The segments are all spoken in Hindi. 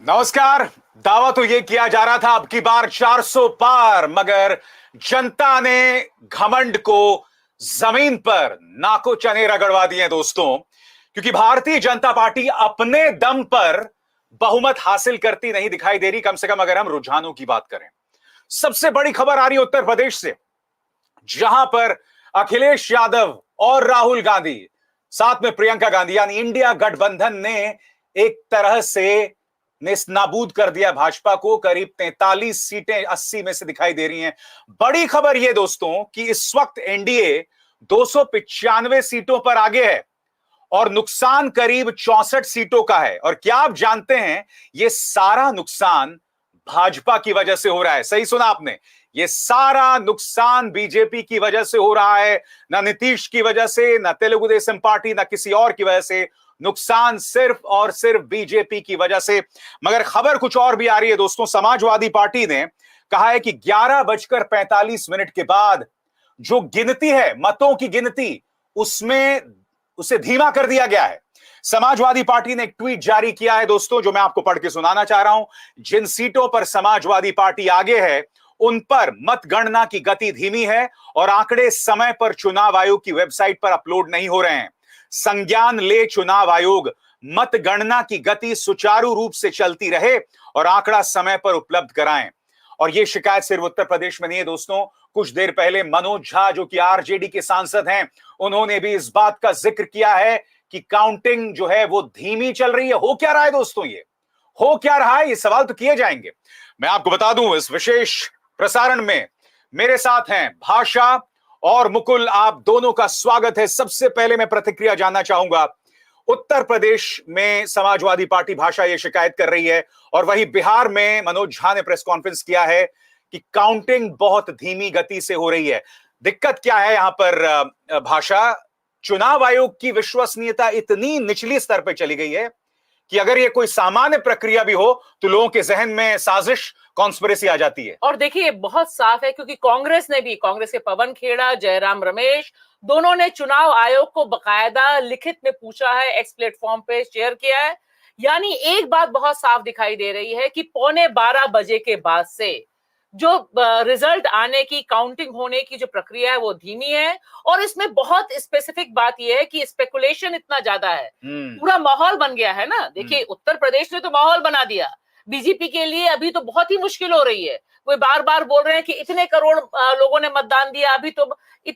नमस्कार। दावा तो यह किया जा रहा था अब की बार 400 पार, मगर जनता ने घमंड को जमीन पर नाको चने रगड़वा दिए दोस्तों, क्योंकि भारतीय जनता पार्टी अपने दम पर बहुमत हासिल करती नहीं दिखाई दे रही। कम से कम अगर हम रुझानों की बात करें, सबसे बड़ी खबर आ रही है उत्तर प्रदेश से, जहां पर अखिलेश यादव और राहुल गांधी, साथ में प्रियंका गांधी, यानी इंडिया गठबंधन ने एक तरह से नेस्तनाबूद कर दिया भाजपा को। करीब 43 सीटें 80 में से दिखाई दे रही हैं। बड़ी खबर यह दोस्तों कि इस वक्त एनडीए 295 सीटों पर आगे है और नुकसान करीब 64 सीटों का है। और क्या आप जानते हैं, यह सारा नुकसान भाजपा की वजह से हो रहा है। सही सुना आपने, यह सारा नुकसान बीजेपी की वजह से हो रहा है। ना नीतीश की वजह से, ना तेलुगु देशम पार्टी, ना किसी और की वजह से। नुकसान सिर्फ और सिर्फ बीजेपी की वजह से। मगर खबर कुछ और भी आ रही है दोस्तों। समाजवादी पार्टी ने कहा है कि 11:45 के बाद जो गिनती है, मतों की गिनती, उसमें उसे धीमा कर दिया गया है। समाजवादी पार्टी ने एक ट्वीट जारी किया है दोस्तों, जो मैं आपको पढ़ के सुनाना चाह रहा हूं। जिन सीटों पर समाजवादी पार्टी आगे है, उन पर मतगणना की गति धीमी है और आंकड़े समय पर चुनाव आयोग की वेबसाइट पर अपलोड नहीं हो रहे हैं। संज्ञान ले चुनाव आयोग, मतगणना की गति सुचारू रूप से चलती रहे और आंकड़ा समय पर उपलब्ध कराएं। और यह शिकायत सिर्फ उत्तर प्रदेश में नहीं है दोस्तों। कुछ देर पहले मनोज झा, जो कि आरजेडी के सांसद हैं, उन्होंने भी इस बात का जिक्र किया है कि काउंटिंग जो है वो धीमी चल रही है। हो क्या रहा है दोस्तों, ये हो क्या रहा है, ये सवाल तो किए जाएंगे। मैं आपको बता दूं, इस विशेष प्रसारण में मेरे साथ हैं भाषा और मुकुल। आप दोनों का स्वागत है। सबसे पहले मैं प्रतिक्रिया जानना चाहूंगा। उत्तर प्रदेश में समाजवादी पार्टी भाषा ये शिकायत कर रही है, और वही बिहार में मनोज झा ने प्रेस कॉन्फ्रेंस किया है कि काउंटिंग बहुत धीमी गति से हो रही है। दिक्कत क्या है यहां पर भाषा? चुनाव आयोग की विश्वसनीयता इतनी निचली स्तर पर चली गई है कि अगर ये कोई सामान्य प्रक्रिया भी हो तो लोगों के जहन में साजिश, कॉन्स्पिरेसी आ जाती है। और देखिए, बहुत साफ है, क्योंकि कांग्रेस के पवन खेड़ा, जयराम रमेश, दोनों ने चुनाव आयोग को बकायदा लिखित में पूछा है, एक्स प्लेटफॉर्म पे शेयर किया है। यानी एक बात बहुत साफ दिखाई दे रही है कि 11:15 के बाद से जो रिजल्ट आने की, काउंटिंग होने की जो प्रक्रिया है वो धीमी है। और इसमें बहुत स्पेसिफिक बात यह है कि स्पेकुलेशन इतना ज्यादा है, पूरा माहौल बन गया है ना। देखिए, उत्तर प्रदेश ने तो माहौल बना दिया। बीजेपी के लिए अभी तो बहुत ही मुश्किल हो रही है। वो बार बार बोल रहे हैं कि इतने करोड़ लोगों ने मतदान दिया, अभी तो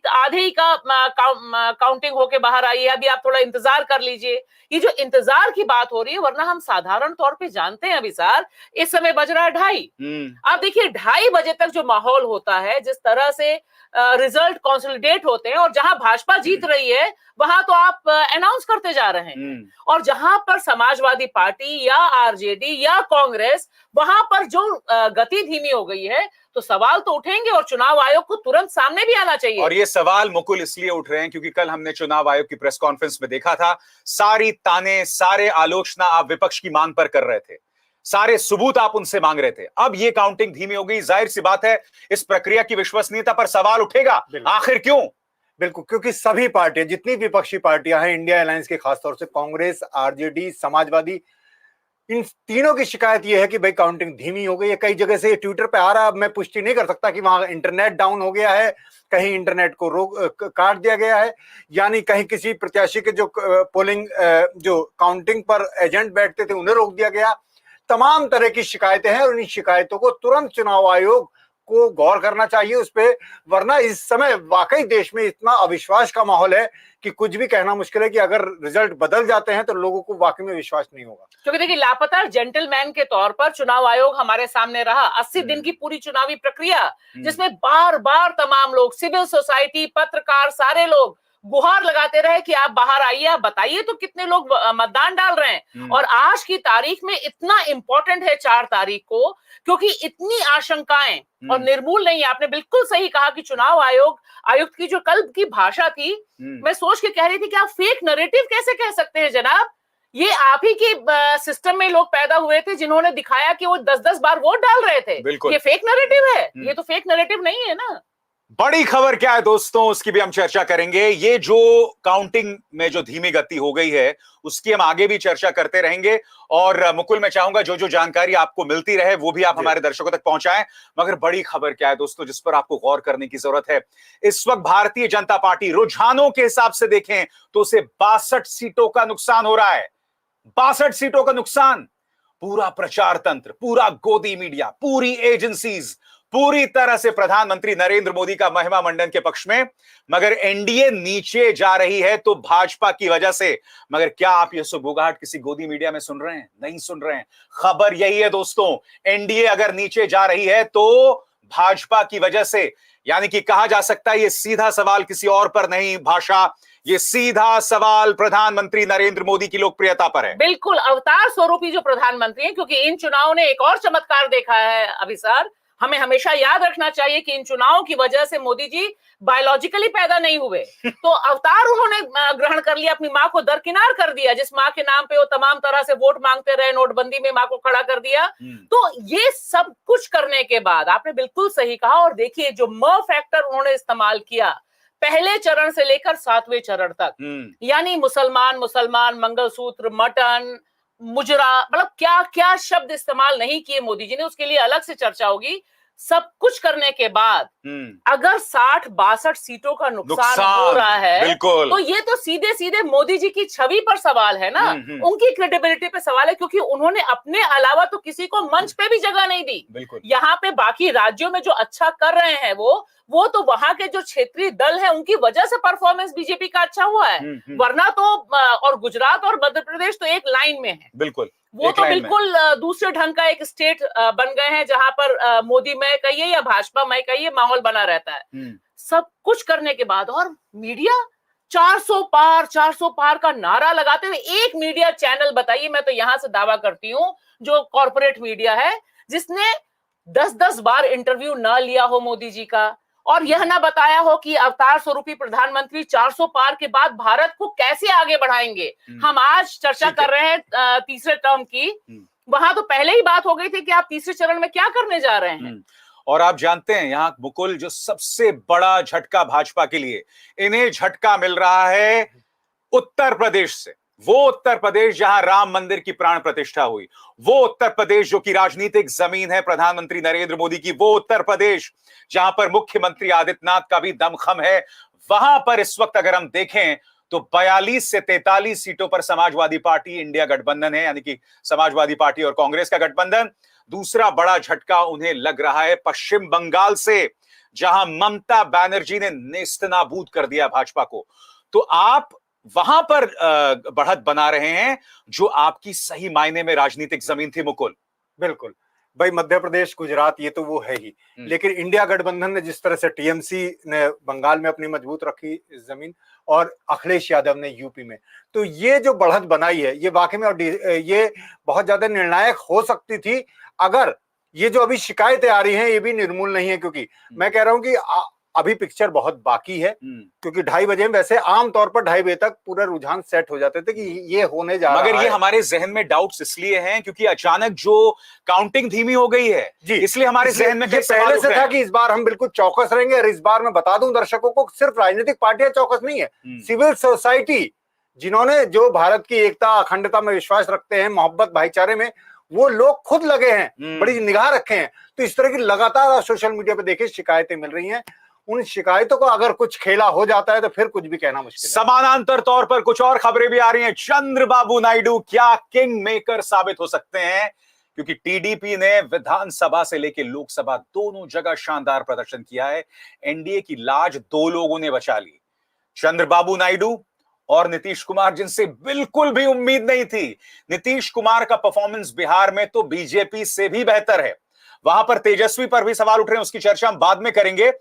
आधे ही का काउंटिंग होके बाहर आई है, अभी आप थोड़ा इंतजार कर लीजिए। ये जो इंतजार की बात हो रही है, वरना हम साधारण तौर पे जानते हैं अभी सर, इस समय बज रहा है 2:30। आप देखिए, 2:30 बजे तक जो माहौल होता है, जिस तरह से रिजल्ट कंसोलिडेट होते हैं, और जहां भाजपा जीत रही है वहां तो आप अनाउंस करते जा रहे हैं, और जहां पर समाजवादी पार्टी या आरजेडी या कांग्रेस, वहां पर जो गति धीमी हो गई है, तो सवाल तो उठेंगे और चुनाव आयोग को तुरंत सामने भी आना चाहिए। और ये सवाल मुकुल इसलिए उठ रहे हैं क्योंकि कल हमने चुनाव आयोग की प्रेस कॉन्फ्रेंस में देखा था, सारी ताने, सारे आलोचना आप विपक्ष की मांग पर कर रहे थे, सारे सबूत आप उनसे मांग रहे थे। अब ये काउंटिंग धीमी हो गई, जाहिर सी बात है इस प्रक्रिया की विश्वसनीयता पर सवाल उठेगा। आखिर क्यों? बिल्कुल, क्योंकि सभी पार्टियां, जितनी विपक्षी पार्टियां हैं, इंडिया अलायंस के खासतौर से कांग्रेस, आरजेडी, समाजवादी, इन तीनों की शिकायत यह है कि भाई काउंटिंग धीमी हो गई है। कई जगह से ट्विटर पे आ रहा है, अब मैं पुष्टि नहीं कर सकता कि वहां इंटरनेट डाउन हो गया है, कहीं इंटरनेट को रोक काट दिया गया है, यानी कहीं किसी प्रत्याशी के जो पोलिंग जो काउंटिंग पर एजेंट बैठते थे उन्हें रोक दिया गया। तमाम तरह की शिकायतें हैं और इन शिकायतों को तुरंत चुनाव आयोग को गौर करना चाहिए उस पे, वरना इस समय वाकई देश में इतना अविश्वास का माहौल है कि कुछ भी कहना मुश्किल है कि अगर रिजल्ट बदल जाते हैं तो लोगों को वाकई में विश्वास नहीं होगा। क्योंकि देखिए, लापता जेंटलमैन के तौर पर चुनाव आयोग हमारे सामने रहा। 80 दिन की पूरी चुनावी प्रक्रिया, जिसमें बार बार तमाम लोग, सिविल सोसाइटी, पत्रकार, सारे लोग गुहार लगाते रहे कि आप बाहर आइए, आप बताइए तो कितने लोग मतदान डाल रहे हैं। और आज की तारीख में इतना इंपॉर्टेंट है 4 तारीख को, क्योंकि इतनी आशंकाएं और निर्मूल नहीं है। आपने बिल्कुल सही कहा कि चुनाव आयुक्त की जो कल की भाषा थी, मैं सोच के कह रही थी कि आप फेक नैरेटिव कैसे कह सकते हैं जनाब। ये आप ही के सिस्टम में लोग पैदा हुए थे जिन्होंने दिखाया कि वो 10-10 बार वोट डाल रहे थे। ये फेक नैरेटिव है, ये तो फेक नैरेटिव नहीं है ना। बड़ी खबर क्या है दोस्तों, उसकी भी हम चर्चा करेंगे। ये जो काउंटिंग में जो धीमी गति हो गई है उसकी हम आगे भी चर्चा करते रहेंगे। और मुकुल, मैं चाहूंगा जो जो जानकारी आपको मिलती रहे वो भी आप हमारे दर्शकों तक पहुंचाएं। मगर बड़ी खबर क्या है दोस्तों, जिस पर आपको गौर करने की जरूरत है। इस वक्त भारतीय जनता पार्टी रुझानों के हिसाब से देखें तो उसे 62 सीटों का नुकसान हो रहा है। 62 सीटों का नुकसान। पूरा प्रचार तंत्र, पूरा गोदी मीडिया, पूरी एजेंसीज पूरी तरह से प्रधानमंत्री नरेंद्र मोदी का महिमा मंडन के पक्ष में। मगर एनडीए नीचे जा रही है तो भाजपा की वजह से। मगर क्या आप ये सुगबुगाहट किसी गोदी मीडिया में सुन रहे हैं? नहीं सुन रहे हैं। खबर यही है दोस्तों, एनडीए अगर नीचे जा रही है तो भाजपा की वजह से। यानी कि कहा जा सकता है ये सीधा सवाल किसी और पर नहीं भाषा, ये सीधा सवाल प्रधानमंत्री नरेंद्र मोदी की लोकप्रियता पर है। बिल्कुल अवतार स्वरूपी जो प्रधानमंत्री हैं, क्योंकि इन चुनावों ने एक और चमत्कार देखा है अभिसार। हमें हमेशा याद रखना चाहिए कि इन चुनावों की वजह से मोदी जी बायोलॉजिकली पैदा नहीं हुए, तो अवतार उन्होंने ग्रहण कर लिया, अपनी मां को दरकिनार कर दिया। जिस मां के नाम पे वो तमाम तरह से वोट मांगते रहे, नोटबंदी में मां को खड़ा कर दिया। तो ये सब कुछ करने के बाद आपने बिल्कुल सही कहा। और देखिए जो म फैक्टर उन्होंने इस्तेमाल किया पहले चरण से लेकर 7वें चरण तक, यानी मुसलमान मुसलमान, मंगलसूत्र, मटन, मुजरा, मतलब क्या क्या शब्द इस्तेमाल नहीं किए मोदी जी ने, उसके लिए अलग से चर्चा होगी। सब कुछ करने के बाद अगर 60-62 सीटों का नुकसान हो रहा है, तो ये तो सीधे सीधे मोदी जी की छवि पर सवाल है ना, उनकी क्रेडिबिलिटी पे सवाल है। क्योंकि उन्होंने अपने अलावा तो किसी को मंच पे भी जगह नहीं दी। यहाँ पे बाकी राज्यों में जो अच्छा कर रहे हैं वो तो वहां के जो क्षेत्रीय दल है उनकी वजह से परफॉर्मेंस बीजेपी का अच्छा हुआ है। वरना तो और गुजरात और मध्य प्रदेश तो एक लाइन में है। बिल्कुल वो तो बिल्कुल दूसरे ढंग का एक स्टेट बन गए हैं, जहां पर मोदी मय कहिए या भाजपा मय कहिए माहौल बना रहता है। सब कुछ करने के बाद और मीडिया 400 पार का नारा लगाते हुए, एक मीडिया चैनल बताइए, मैं तो यहां से दावा करती हूं जो कॉर्पोरेट मीडिया है, जिसने 10-10 बार इंटरव्यू ना लिया हो मोदी जी का, और यह ना बताया हो कि अवतार स्वरूपी प्रधानमंत्री 400 पार के बाद भारत को कैसे आगे बढ़ाएंगे। हम आज चर्चा कर रहे हैं तीसरे टर्म की, वहां तो पहले ही बात हो गई थी कि आप तीसरे चरण में क्या करने जा रहे हैं। और आप जानते हैं यहां मुकुल, जो सबसे बड़ा झटका भाजपा के लिए, इन्हें झटका मिल रहा है उत्तर प्रदेश से। वो उत्तर प्रदेश जहां राम मंदिर की प्राण प्रतिष्ठा हुई, वो उत्तर प्रदेश जो कि राजनीतिक जमीन है प्रधानमंत्री नरेंद्र मोदी की, वो उत्तर प्रदेश जहां पर मुख्यमंत्री आदित्यनाथ का भी दमखम है। वहां पर इस वक्त अगर हम देखें तो 42 से 43 सीटों पर समाजवादी पार्टी इंडिया गठबंधन है, यानी कि समाजवादी पार्टी और कांग्रेस का गठबंधन। दूसरा बड़ा झटका उन्हें लग रहा है पश्चिम बंगाल से, जहां ममता बनर्जी ने नेस्तनाबूद कर दिया भाजपा को। तो आप वहां पर बढ़त बना रहे हैं जो आपकी सही मायने में राजनीतिक जमीन थी मुकुल। बिल्कुल भाई, मध्य प्रदेश, गुजरात, ये तो वो है ही। लेकिन इंडिया गठबंधन ने जिस तरह से टीएमसी ने बंगाल में अपनी मजबूत रखी जमीन, और अखिलेश यादव ने यूपी में, तो ये जो बढ़त बनाई है ये वाकई में, और ये बहुत ज्यादा निर्णायक हो सकती थी अगर ये जो अभी शिकायतें आ रही हैं ये भी निर्मूल नहीं है। क्योंकि मैं कह रहा हूं कि अभी पिक्चर बहुत बाकी है, क्योंकि 2:30 बजे, वैसे आमतौर पर 2:30 बजे तक पूरा रुझान सेट हो जाते थे कि ये होने जा रहा है। मगर ये हमारे जहन में डाउट्स इसलिए हैं क्योंकि अचानक जो काउंटिंग धीमी हो गई है जी, इसलिए हमारे जहन में पहले से था कि इस बार हम बिल्कुल चौकस रहेंगे। और इस बार मैं बता दूं दर्शकों को, सिर्फ राजनीतिक पार्टियां चौकस नहीं है, सिविल सोसाइटी, जिन्होंने जो भारत की एकता अखंडता में विश्वास रखते हैं, मोहब्बत भाईचारे में, वो लोग खुद लगे हैं, बड़ी निगाह रखे हैं। तो इस तरह की लगातार सोशल मीडिया पे देखिए शिकायतें मिल रही हैं। उन शिकायतों को अगर कुछ खेला हो जाता है तो फिर कुछ भी कहना मुश्किल है। समानांतर तौर पर कुछ और खबरें भी आ रही हैं। चंद्रबाबू नायडू क्या किंग मेकर साबित हो सकते हैं, क्योंकि टीडीपी ने विधानसभा से लेकर लोकसभा दोनों जगह शानदार प्रदर्शन किया है। एनडीए की लाज 2 लोगों ने बचा ली, चंद्रबाबू नायडू और नीतीश कुमार, जिनसे बिल्कुल भी उम्मीद नहीं थी। नीतीश कुमार का परफॉर्मेंस बिहार में तो बीजेपी से भी बेहतर है। वहां पर तेजस्वी पर भी सवाल उठ रहे हैं, उसकी चर्चा हम बाद में करेंगे।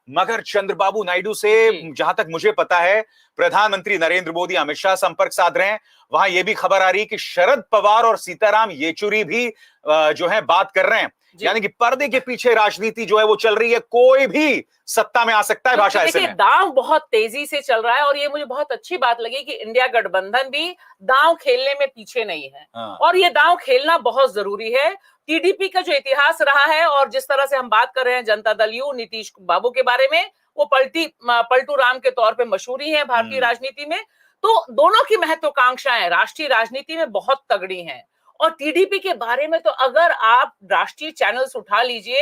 मगर चंद्रबाबू नायडू से जहां तक मुझे पता है प्रधानमंत्री नरेंद्र मोदी अमित शाह संपर्क साध रहे हैं। वहां यह भी खबर आ रही है कि शरद पवार और सीताराम येचुरी भी जो है बात कर रहे हैं। यानी कि पर्दे के पीछे राजनीति जो है वो चल रही है, कोई भी सत्ता में आ सकता है। भाषा ऐसे में दांव बहुत तेजी से चल रहा है, और ये मुझे बहुत अच्छी बात लगी कि इंडिया गठबंधन भी दांव खेलने में पीछे नहीं है। और ये दांव खेलना बहुत जरूरी है। टीडीपी का जो इतिहास रहा है, और जिस तरह से हम बात कर रहे हैं जनता दल यू नीतीश बाबू के बारे में, वो पलटू राम के तौर पे मशहूर ही है भारतीय राजनीति में। तो दोनों की महत्वाकांक्षाएं राष्ट्रीय राजनीति में बहुत तगड़ी हैं। और टीडीपी के बारे में तो अगर आप राष्ट्रीय चैनल्स उठा लीजिए,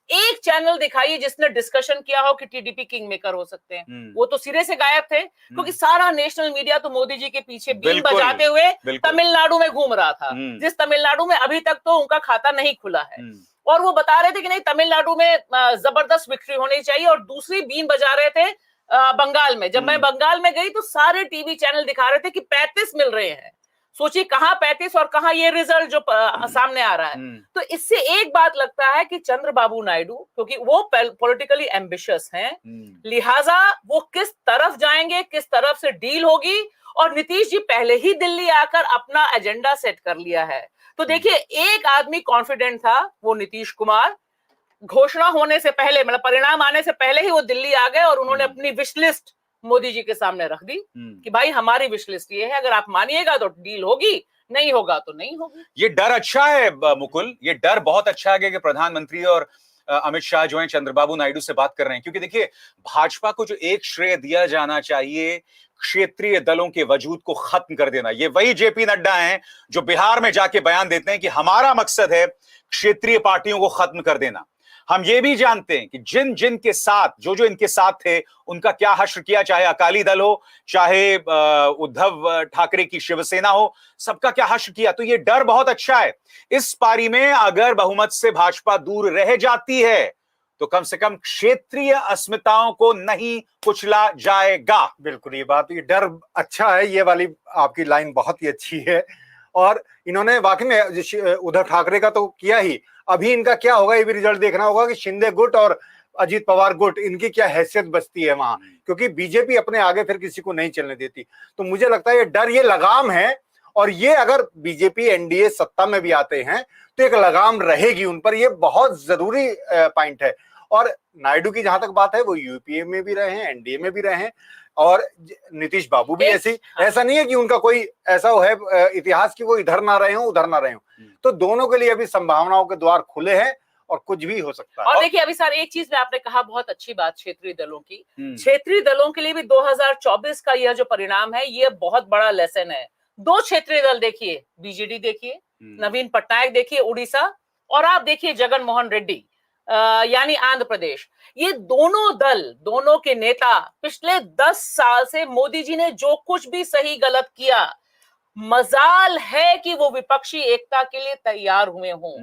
एक चैनल दिखाइए जिसने डिस्कशन किया हो कि टीडीपी किंग मेकर हो सकते हैं, वो तो सिरे से गायब थे, क्योंकि सारा नेशनल मीडिया तो मोदी जी के पीछे बीन बजाते हुए तमिलनाडु में घूम रहा था, जिस तमिलनाडु में अभी तक तो उनका खाता नहीं खुला है। और वो बता रहे थे कि नहीं, तमिलनाडु में जबरदस्त विक्ट्री होनी चाहिए। और दूसरी बीन बजा रहे थे बंगाल में। जब मैं बंगाल में गई तो सारे टीवी चैनल दिखा रहे थे कि 35 मिल रहे हैं। सोचिए कहां 35 और कहां ये रिजल्ट जो सामने आ रहा है। तो इससे एक बात लगता है कि चंद्रबाबू नायडू, क्योंकि वो पॉलिटिकली एम्बिशियस हैं, लिहाजा वो किस तरफ जाएंगे, किस तरफ से डील होगी। और नीतीश जी पहले ही दिल्ली आकर अपना एजेंडा सेट कर लिया है। तो देखिए, एक आदमी कॉन्फिडेंट था, वो नीतीश कुमार। घोषणा होने से पहले, मतलब परिणाम आने से पहले ही वो दिल्ली आ गए और उन्होंने अपनी विश लिस्ट मोदी जी के सामने रख दी कि भाई हमारी विश लिस्ट ये है, अगर आप मानिएगा तो डील होगी, नहीं होगा तो नहीं होगी। ये डर अच्छा है मुकुल, ये डर बहुत अच्छा है कि प्रधानमंत्री और अमित शाह जो है चंद्रबाबू नायडू से बात कर रहे हैं। क्योंकि देखिए, भाजपा को जो एक श्रेय दिया जाना चाहिए, क्षेत्रीय दलों के वजूद को खत्म कर देना, ये वही जेपी नड्डा हैं जो बिहार में जाके बयान देते हैं कि हमारा मकसद है क्षेत्रीय पार्टियों को खत्म कर देना। हम ये भी जानते हैं कि जिन जिन के साथ, जो जो इनके साथ थे, उनका क्या हश्र किया, चाहे अकाली दल हो, चाहे उद्धव ठाकरे की शिवसेना हो, सबका क्या हश्र किया। तो ये डर बहुत अच्छा है। इस पारी में अगर बहुमत से भाजपा दूर रह जाती है तो कम से कम क्षेत्रीय अस्मिताओं को नहीं कुचला जाएगा। बिल्कुल, ये बात, ये डर अच्छा है। ये वाली आपकी लाइन बहुत ही अच्छी है। और इन्होंने वाकई में उद्धव ठाकरे का तो किया ही, अभी इनका क्या होगा ये भी रिजल्ट देखना होगा कि शिंदे गुट और अजीत पवार गुट, इनकी क्या हैसियत बचती है वहां, क्योंकि बीजेपी अपने आगे फिर किसी को नहीं चलने देती। तो मुझे लगता है ये डर, ये लगाम है। और ये अगर बीजेपी एनडीए सत्ता में भी आते हैं तो एक लगाम रहेगी उन पर, ये बहुत जरूरी पॉइंट है। और नायडू की जहां तक बात है, वो यूपीए में भी रहे हैं, एनडीए में भी रहे हैं, और नीतीश बाबू भी ऐसा नहीं है कि उनका कोई ऐसा है इतिहास की वो इधर ना रहे हो उधर ना रहे हो। तो दोनों के लिए अभी संभावनाओं के द्वार खुले हैं और कुछ भी हो सकता है। और देखिए अभी सर, एक चीज में आपने कहा बहुत अच्छी बात क्षेत्रीय दलों की, क्षेत्रीय दलों के लिए भी 2024 का यह जो परिणाम है, ये बहुत बड़ा लेसन है। 2 क्षेत्रीय दल देखिए, बीजेडी देखिए, नवीन पटनायक देखिए उड़ीसा, और आप देखिए जगन मोहन रेड्डी यानी आंध्र प्रदेश। ये दोनों दल, दोनों के नेता पिछले 10 साल से मोदी जी ने जो कुछ भी सही गलत किया, मजाल है कि वो विपक्षी एकता के लिए तैयार हुए हों।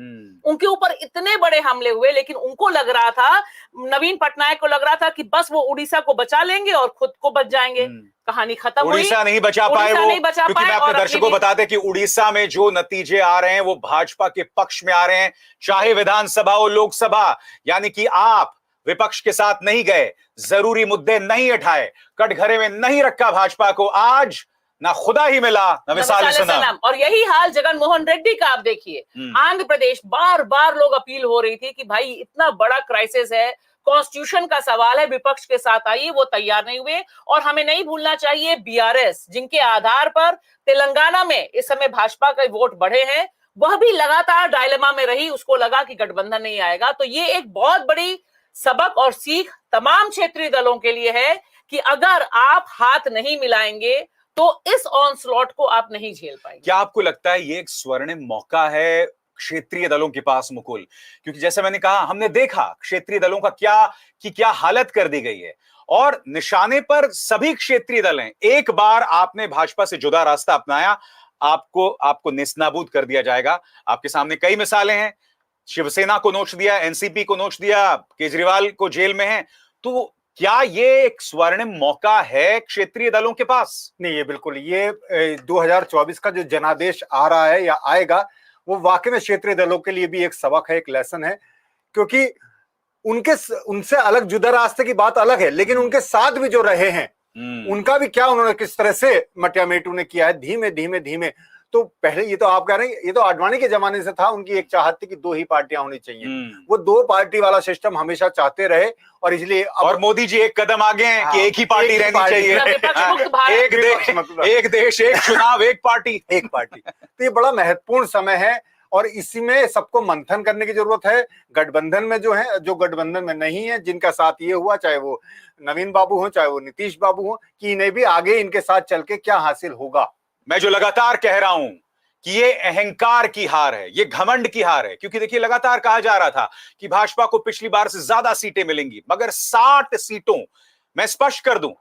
उनके ऊपर इतने बड़े हमले हुए, लेकिन उनको लग रहा था, नवीन पटनायक को लग रहा था कि बस वो उड़ीसा को बचा लेंगे और खुद को बच जाएंगे। कहानी खत्म हुई। उड़ीसा नहीं बचा पाए वो, क्योंकि मैं अपने दर्शकों को बताते कि उड़ीसा में जो नतीजे आ रहे हैं वो भाजपा के पक्ष में आ रहे हैं, चाहे विधानसभा हो लोकसभा। यानी कि आप विपक्ष के साथ नहीं गए, जरूरी मुद्दे नहीं उठाए, कटघरे में नहीं रखा भाजपा को, आज ना खुदा ही मिला ना मिसाल सनम। और यही हाल जगन मोहन रेड्डी का आप देखिए। आंध्र प्रदेश, बार बार लोग अपील हो रही थी कि भाई इतना बड़ा क्राइसिस है, कॉन्स्टिट्यूशन का सवाल है, विपक्ष के साथ आइए, वो तैयार नहीं हुए। और हमें नहीं भूलना चाहिए बीआरएस, जिनके आधार पर तेलंगाना में इस समय भाजपा के वोट बढ़े हैं, वह भी लगातार डायलेमा में रही। उसको लगा कि गठबंधन नहीं आएगा। तो ये एक बहुत बड़ी सबक और सीख तमाम क्षेत्रीय दलों के लिए है कि अगर आप हाथ नहीं मिलाएंगे तो इस ऑनस्लॉट को आप नहीं झेल पाएंगे। क्या आपको लगता है ये एक स्वर्णिम मौका है क्षेत्रीय दलों के पास मुकुल? क्योंकि जैसे मैंने कहा, हमने देखा क्षेत्रीय दलों का क्या हालत कर दी गई है, और निशाने पर सभी क्षेत्रीय दल हैं। एक बार आपने भाजपा से जुदा रास्ता अपनाया, आपको नेस्तनाबूद कर दिया जाएगा। आपके सामने कई मिसालें हैं, शिवसेना को नोच दिया, एनसीपी को नोच दिया, केजरीवाल को जेल में है। तो क्या ये एक स्वर्णिम मौका है क्षेत्रीय दलों के पास? नहीं, ये बिल्कुल, ये 2024 का जो जनादेश आ रहा है या आएगा, वो वाकई में क्षेत्रीय दलों के लिए भी एक सबक है, एक लेसन है। क्योंकि उनसे अलग जुदा रास्ते की बात अलग है, लेकिन उनके साथ भी जो रहे हैं उनका भी क्या, उन्होंने किस तरह से मटियामेटू ने किया है, धीमे धीमे धीमे। तो पहले ये तो आप कह रहे हैं, ये तो आडवाणी के जमाने से था, उनकी एक चाहत थी कि 2 ही पार्टियां होनी चाहिए। वो 2 पार्टी वाला सिस्टम हमेशा चाहते रहे, और इसलिए और मोदी जी एक कदम आगे हैं कि एक ही पार्टी रहनी चाहिए, एक देश एक चुनाव एक पार्टी। तो ये बड़ा महत्वपूर्ण समय है। और इसी में सबको मंथन करने की जरूरत है। गठबंधन में जो है, जो गठबंधन में नहीं है, जिनका साथ ये हुआ, चाहे वो नवीन बाबू हो चाहे वो नीतीश बाबू हो, कि इन्हें भी आगे इनके साथ चल के क्या हासिल होगा। मैं जो लगातार कह रहा हूं कि ये अहंकार की हार है, ये घमंड की हार है, क्योंकि देखिए लगातार कहा जा रहा था कि भाजपा को पिछली बार से ज्यादा सीटें मिलेंगी, मगर 60 सीटों, मैं स्पष्ट कर दूं,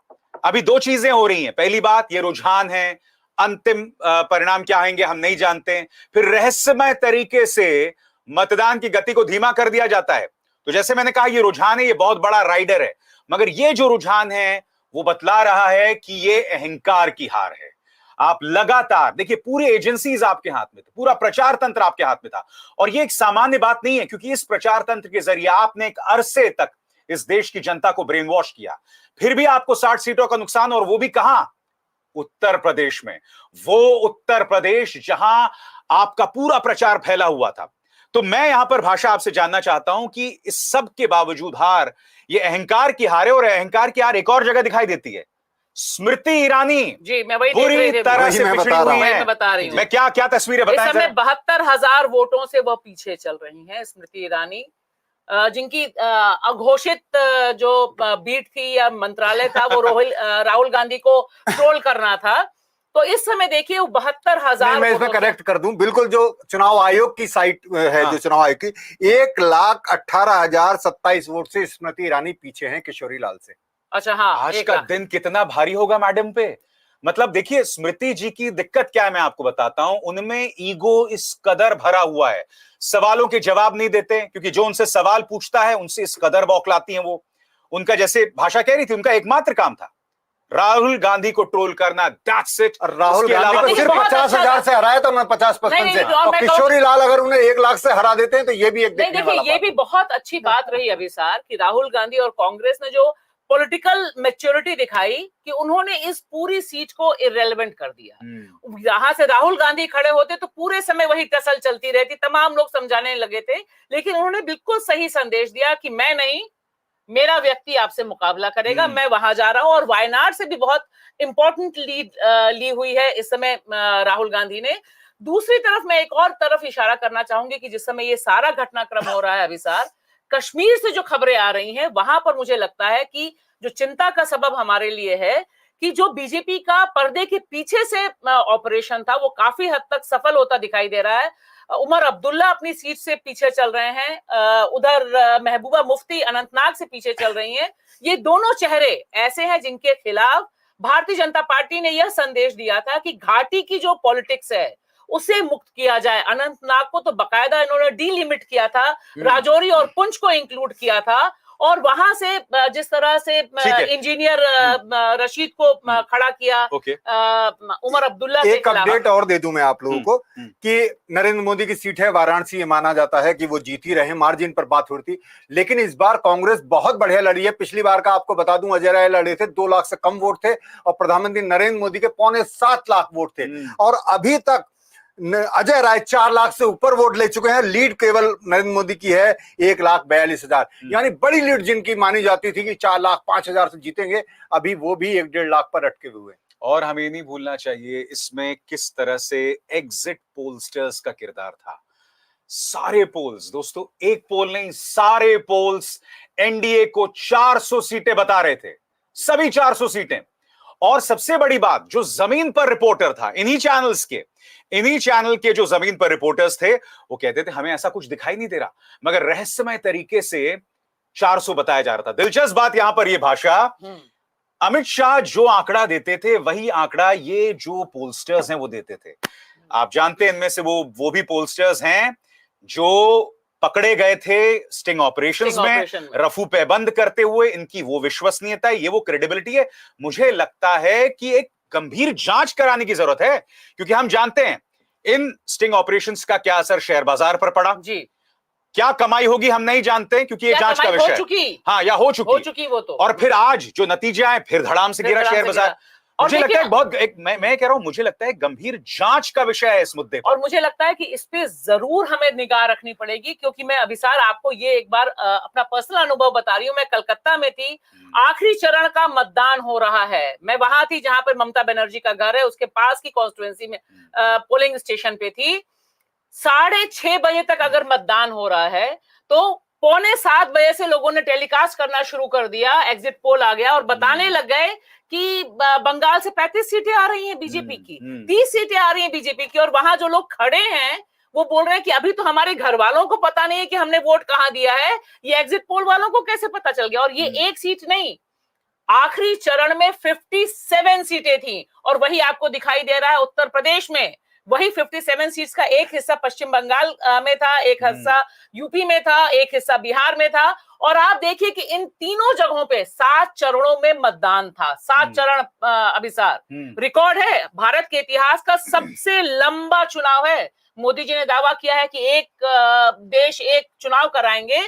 अभी दो चीजें हो रही हैं। पहली बात, ये रुझान है, अंतिम परिणाम क्या आएंगे हम नहीं जानते। फिर रहस्यमय तरीके से मतदान की गति को धीमा कर दिया जाता है। तो जैसे मैंने कहा, ये रुझान है, ये बहुत बड़ा राइडर है, मगर ये जो रुझान है वो बतला रहा है कि ये अहंकार की हार है। आप लगातार देखिए, पूरे एजेंसीज आपके हाथ में थे, पूरा प्रचार तंत्र आपके हाथ में था, और ये एक सामान्य बात नहीं है, क्योंकि इस प्रचार तंत्र के जरिए आपने एक अरसे तक इस देश की जनता को ब्रेन वॉश किया। फिर भी आपको 60 सीटों का नुकसान, और वो भी कहां? उत्तर प्रदेश में। वो उत्तर प्रदेश जहां आपका पूरा प्रचार फैला हुआ था। तो मैं यहां पर भाषा आपसे जानना चाहता हूं कि इस सब के बावजूद हार, ये अहंकार की हार है, और अहंकार की हार एक और जगह दिखाई देती है। स्मृति ईरानी जी, मैं वही देख रही बुरी थी, तरह वही से मैं पिछड़ी बता रहा हुई हूं। हैं। मैं बता रही हूँ। मैं क्या तस्वीरें इस बताएं समय जरा? 72,000 वोटों से वह पीछे चल रही हैं स्मृति ईरानी, जिनकी अघोषित जो बीट थी या मंत्रालय था वो राहुल गांधी को ट्रोल करना था। तो इस समय देखिए वो 72,000। मैं इसमें करेक्ट कर दूं, बिल्कुल जो चुनाव आयोग की साइट है, जो चुनाव आयोग की, 1,18,027 वोट से स्मृति ईरानी पीछे हैं किशोरी लाल से। अच्छा, हाँ, आज का दिन कितना भारी होगा मैडम पे। मतलब देखिए, स्मृति जी की दिक्कत क्या है मैं आपको बताता हूं। उनमें ईगो इस कदर भरा हुआ है, सवालों के जवाब नहीं देते, क्योंकि जो उनसे सवाल पूछता है उनसे इस कदर बौखलाती हैं वो। उनका, जैसे भाषा कह रही थी, उनका एकमात्र काम था राहुल गांधी को ट्रोल करना, दैट्स इट। और राहुल गांधी को सिर्फ 50,000 से हराया था उन्होंने, 50-55 से। और किशोरी लाल अगर उन्हें 1 लाख से हरा देते हैं तो ये भी एक देखने वाला बात है। ये भी बहुत अच्छी बात रही अभिसार कि राहुल गांधी और कांग्रेस ने जो पॉलिटिकल मैच्योरिटी दिखाई कि उन्होंने इस पूरी सीट को इररेलेवेंट कर दिया। यहां से राहुल गांधी खड़े होते तो पूरे समय वही टसल चलती रहती, तमाम लोग समझाने लगे थे, लेकिन उन्होंने बिल्कुल सही संदेश दिया कि मैं नहीं, मेरा व्यक्ति आपसे मुकाबला करेगा, मैं वहां जा रहा हूं। और वायनाड से भी बहुत इंपॉर्टेंट लीड ली हुई है इस समय राहुल गांधी ने। दूसरी तरफ मैं एक और तरफ इशारा करना चाहूंगी कि जिस समय ये सारा घटनाक्रम हो रहा है अभिसार, कश्मीर से जो खबरें आ रही हैं वहां पर मुझे लगता है कि जो चिंता का सबब हमारे लिए है कि जो बीजेपी का पर्दे के पीछे से ऑपरेशन था वो काफी हद तक सफल होता दिखाई दे रहा है। उमर अब्दुल्ला अपनी सीट से पीछे चल रहे हैं, उधर महबूबा मुफ्ती अनंतनाग से पीछे चल रही हैं। ये दोनों चेहरे ऐसे हैं जिनके खिलाफ भारतीय जनता पार्टी ने यह संदेश दिया था कि घाटी की जो पॉलिटिक्स है उसे मुक्त किया जाए। अनंतनाग को तो बकायदा इन्होंने डीलिमिट किया था, राजौरी और पुंछ को इंक्लूड किया था, और वहां से जिस तरह से इंजीनियर रशीद को खड़ा किया उमर अब्दुल्ला के खिलाफ। एक अपडेट और दे दूं मैं आप लोगों को कि नरेंद्र मोदी की सीट है वाराणसी, ये माना जाता है कि वो जीत ही रहे, मार्जिन पर बात हो रही थी, लेकिन इस बार कांग्रेस बहुत बढ़िया लड़ी है। पिछली बार का आपको बता दूं, अजय राय लड़े थे, 2 लाख से कम वोट थे, और प्रधानमंत्री नरेंद्र मोदी के 6.25 लाख वोट थे, और अभी तक अजय राय 4 लाख से ऊपर वोट ले चुके हैं। लीड केवल नरेंद्र मोदी की है 1,42,000, यानी बड़ी लीड जिनकी मानी जाती थी कि 4,05,000 से जीतेंगे, अभी वो भी 1-1.5 लाख पर अटके हुए। और हमें नहीं भूलना चाहिए इसमें किस तरह से एग्जिट पोलस्टर्स का किरदार था। सारे पोल्स दोस्तों, एक पोल नहीं, सारे पोल्स एनडीए को 400 सीटें बता रहे थे, सभी 400 सीटें। और सबसे बड़ी बात, जो जमीन पर रिपोर्टर था, इन्हीं चैनल के जो जमीन पर रिपोर्टर्स थे, वो कहते थे हमें ऐसा कुछ दिखाई नहीं दे रहा, मगर रहस्यमय तरीके से 400 बताया जा रहा था। दिलचस्प बात यहां पर यह भाषा, अमित शाह जो आंकड़ा देते थे वही आंकड़ा ये जो पोलस्टर्स हैं वो देते थे। आप जानते हैं इनमें से वो भी पोलस्टर्स हैं जो पकड़े गए थे स्टिंग ऑपरेशंस में, रफू पे बंद करते हुए। इनकी वो विश्वसनीयता है, ये वो क्रेडिबिलिटी है। मुझे लगता है कि एक गंभीर जांच कराने की जरूरत है, क्योंकि हम जानते हैं इन स्टिंग ऑपरेशंस का क्या असर शेयर बाजार पर पड़ा जी, क्या कमाई होगी हम नहीं जानते, क्योंकि ये जांच का विषय है। हाँ, या हो चुकी वो तो। और फिर आज जो नतीजे आए, फिर धड़ाम से गिरा शेयर बाजार। मुझे लगता है बहुत मैं कह रहा हूं, मुझे लगता है गंभीर जांच का विषय है इस मुद्दे पर। और मुझे लगता है कि इस पे जरूर हमें निगाह रखनी पड़ेगी, क्योंकि मैं अभिसार आपको ये एक बार अपना पर्सनल अनुभव बता रही हूँ। मैं कलकत्ता में थी, आखिरी चरण का मतदान हो रहा है, मैं वहां थी जहां पर ममता बनर्जी का घर है, उसके पास की कॉन्स्टिट्यूएंसी में पोलिंग स्टेशन पे थी। 6:30 बजे तक अगर मतदान हो रहा है तो 6:45 बजे से लोगों ने टेलीकास्ट करना शुरू कर दिया, एग्जिट पोल आ गया और बताने लग गए कि बंगाल से 35 सीटें आ रही हैं बीजेपी की, 30 सीटें आ रही हैं बीजेपी की, और वहां जो लोग खड़े हैं वो बोल रहे हैं कि अभी तो हमारे घर वालों को पता नहीं है कि हमने वोट कहां दिया है, ये एग्जिट पोल वालों को कैसे पता चल गया। और ये एक सीट नहीं, आखिरी चरण में 57 सीटें थी, और वही आपको दिखाई दे रहा है उत्तर प्रदेश में, वही 57 सीट्स का एक हिस्सा पश्चिम बंगाल में था, एक हिस्सा यूपी में था, एक हिस्सा बिहार में था। और आप देखिए कि इन तीनों जगहों पे 7 चरणों में मतदान था, 7 चरण। अभिसार रिकॉर्ड है, भारत के इतिहास का सबसे लंबा चुनाव है। मोदी जी ने दावा किया है कि एक देश एक चुनाव कराएंगे।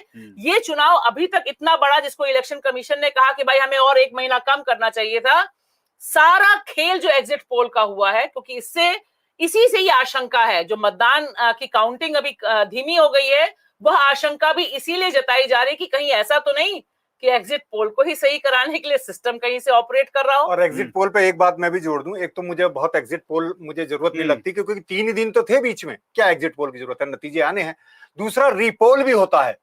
ये चुनाव अभी तक इतना बड़ा, जिसको इलेक्शन कमीशन ने कहा कि भाई हमें और 1 महीना कम करना चाहिए था, सारा खेल जो एग्जिट पोल का हुआ है, क्योंकि इसी से ये आशंका है, जो मतदान की काउंटिंग अभी धीमी हो गई है, वह आशंका भी इसीलिए जताई जा रही है कि कहीं ऐसा तो नहीं कि एग्जिट पोल को ही सही कराने के लिए सिस्टम कहीं से ऑपरेट कर रहा हो। और एग्जिट पोल पे एक बात मैं भी जोड़ दूं, एक तो मुझे बहुत एग्जिट पोल मुझे जरूरत नहीं लगती, क्योंकि 3 दिन तो थे बीच में, क्या एग्जिट पोल की जरूरत है, नतीजे आने हैं। दूसरा, रीपोल भी होता है,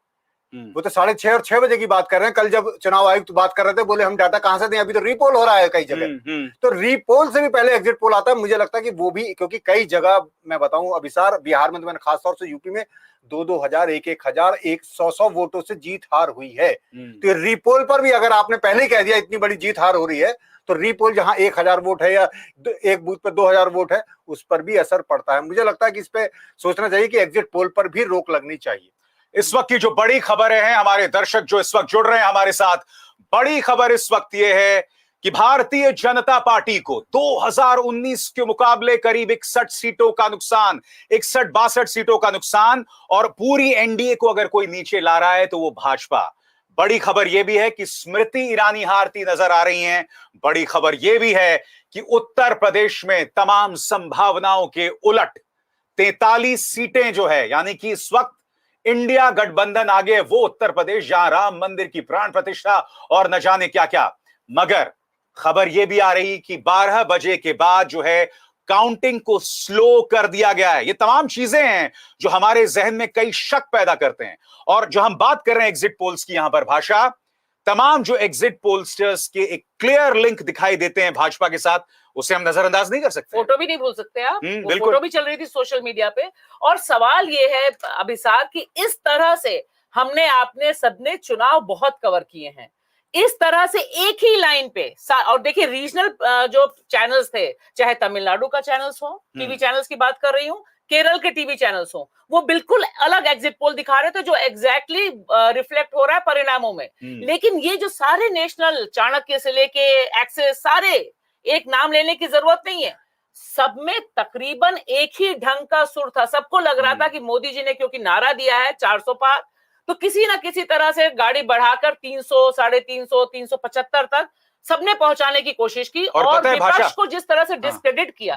वो तो 6:30 और 6 बजे की बात कर रहे हैं। कल जब चुनाव आयुक्त बात कर रहे थे, बोले हम डाटा कहां से दें, अभी तो रीपोल हो रहा है कई जगह। तो रीपोल से भी पहले एग्जिट पोल आता है। मुझे लगता है कि वो भी, क्योंकि कई जगह मैं बताऊं अभिसार, बिहार में तो मैंने खासतौर से, यूपी में 2-2 हजार, 1-1 हजार, 100 वोटों से जीत हार हुई है। तो ये रीपोल पर भी अगर आपने पहले ही कह दिया इतनी बड़ी जीत हार हो रही है, तो रीपोल जहां 1,000 वोट है या एक बूथ पर 2,000 वोट है, उस पर भी असर पड़ता है। मुझे लगता है कि इस पे सोचना चाहिए कि एग्जिट पोल पर भी रोक लगनी चाहिए। इस वक्त की जो बड़ी खबरें हैं, हमारे दर्शक जो इस वक्त जुड़ रहे हैं हमारे साथ, बड़ी खबर इस वक्त यह है कि भारतीय जनता पार्टी को 2019 के मुकाबले करीब 61 सीटों का नुकसान, 61-62 सीटों का नुकसान, और पूरी एनडीए को अगर कोई नीचे ला रहा है तो वो भाजपा। बड़ी खबर यह भी है कि स्मृति ईरानी हारती नजर आ रही हैं। बड़ी खबर यह भी है कि उत्तर प्रदेश में तमाम संभावनाओं के उलट 43 सीटें जो है, यानी कि इस वक्त इंडिया गठबंधन आगे वो उत्तर प्रदेश जहां राम मंदिर की प्राण प्रतिष्ठा और न जाने क्या क्या। मगर खबर यह भी आ रही कि 12 बजे के बाद जो है काउंटिंग को स्लो कर दिया गया है। ये तमाम चीजें हैं जो हमारे जहन में कई शक पैदा करते हैं। और जो हम बात कर रहे हैं एग्जिट पोल्स की यहां पर भाषा, तमाम जो एग्जिट पोलस्टर्स के एक क्लियर लिंक दिखाई देते हैं भाजपा के साथ, उसे हम नजरअंदाज नहीं कर सकते। फोटो भी नहीं भूल सकते आप, वो बिल्कुल। फोटो भी चल रही थी सोशल मीडिया पे। और सवाल ये है अभिसार कि इस तरह से हमने आपने सबने चुनाव बहुत कवर किए हैं, इस तरह से एक ही लाइन पे। और देखिए रीजनल जो चैनल्स थे, चाहे तमिलनाडु का चैनल्स हो, टीवी चैनल्स की बात कर रही हूं, केरल के टीवी चैनल्स हो, वो बिल्कुल अलग एग्जिट पोल दिखा रहे थे जो एग्जैक्टली रिफ्लेक्ट हो रहा है परिणामों में। लेकिन ये जो सारे नेशनल, चाणक्य से लेके एक्सेस, सारे, एक नाम लेने की जरूरत नहीं है, सब में तकरीबन एक ही ढंग का सुर था। सबको लग रहा था कि मोदी जी ने क्योंकि नारा दिया है 400 पार, तो किसी ना किसी तरह से गाड़ी बढ़ाकर 300, 350, 375 तक सबने पहुंचाने की कोशिश की, और विपक्ष को जिस तरह से डिस्क्रेडिट किया।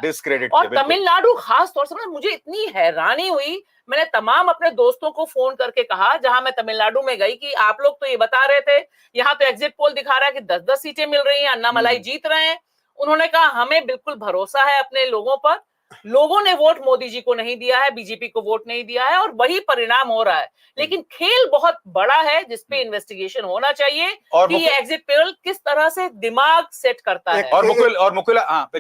और तमिलनाडु खास तौर से मुझे इतनी हैरानी हुई, मैंने तमाम अपने दोस्तों को फोन करके कहा जहां मैं तमिलनाडु में गई कि आप लोग तो ये बता रहे थे, यहाँ तो एग्जिट पोल दिखा रहा है कि 10-10 सीटें मिल रही हैं, अन्नामलाई जीत रहे हैं। उन्होंने कहा हमें बिल्कुल भरोसा है अपने लोगों पर, लोगों ने वोट मोदी जी को नहीं दिया है, बीजेपी को वोट नहीं दिया है, और वही परिणाम हो रहा है। लेकिन खेल बहुत बड़ा है जिसपे इन्वेस्टिगेशन होना चाहिए कि ये एग्जिट पोल किस तरह से दिमाग सेट करता है। और मुकुल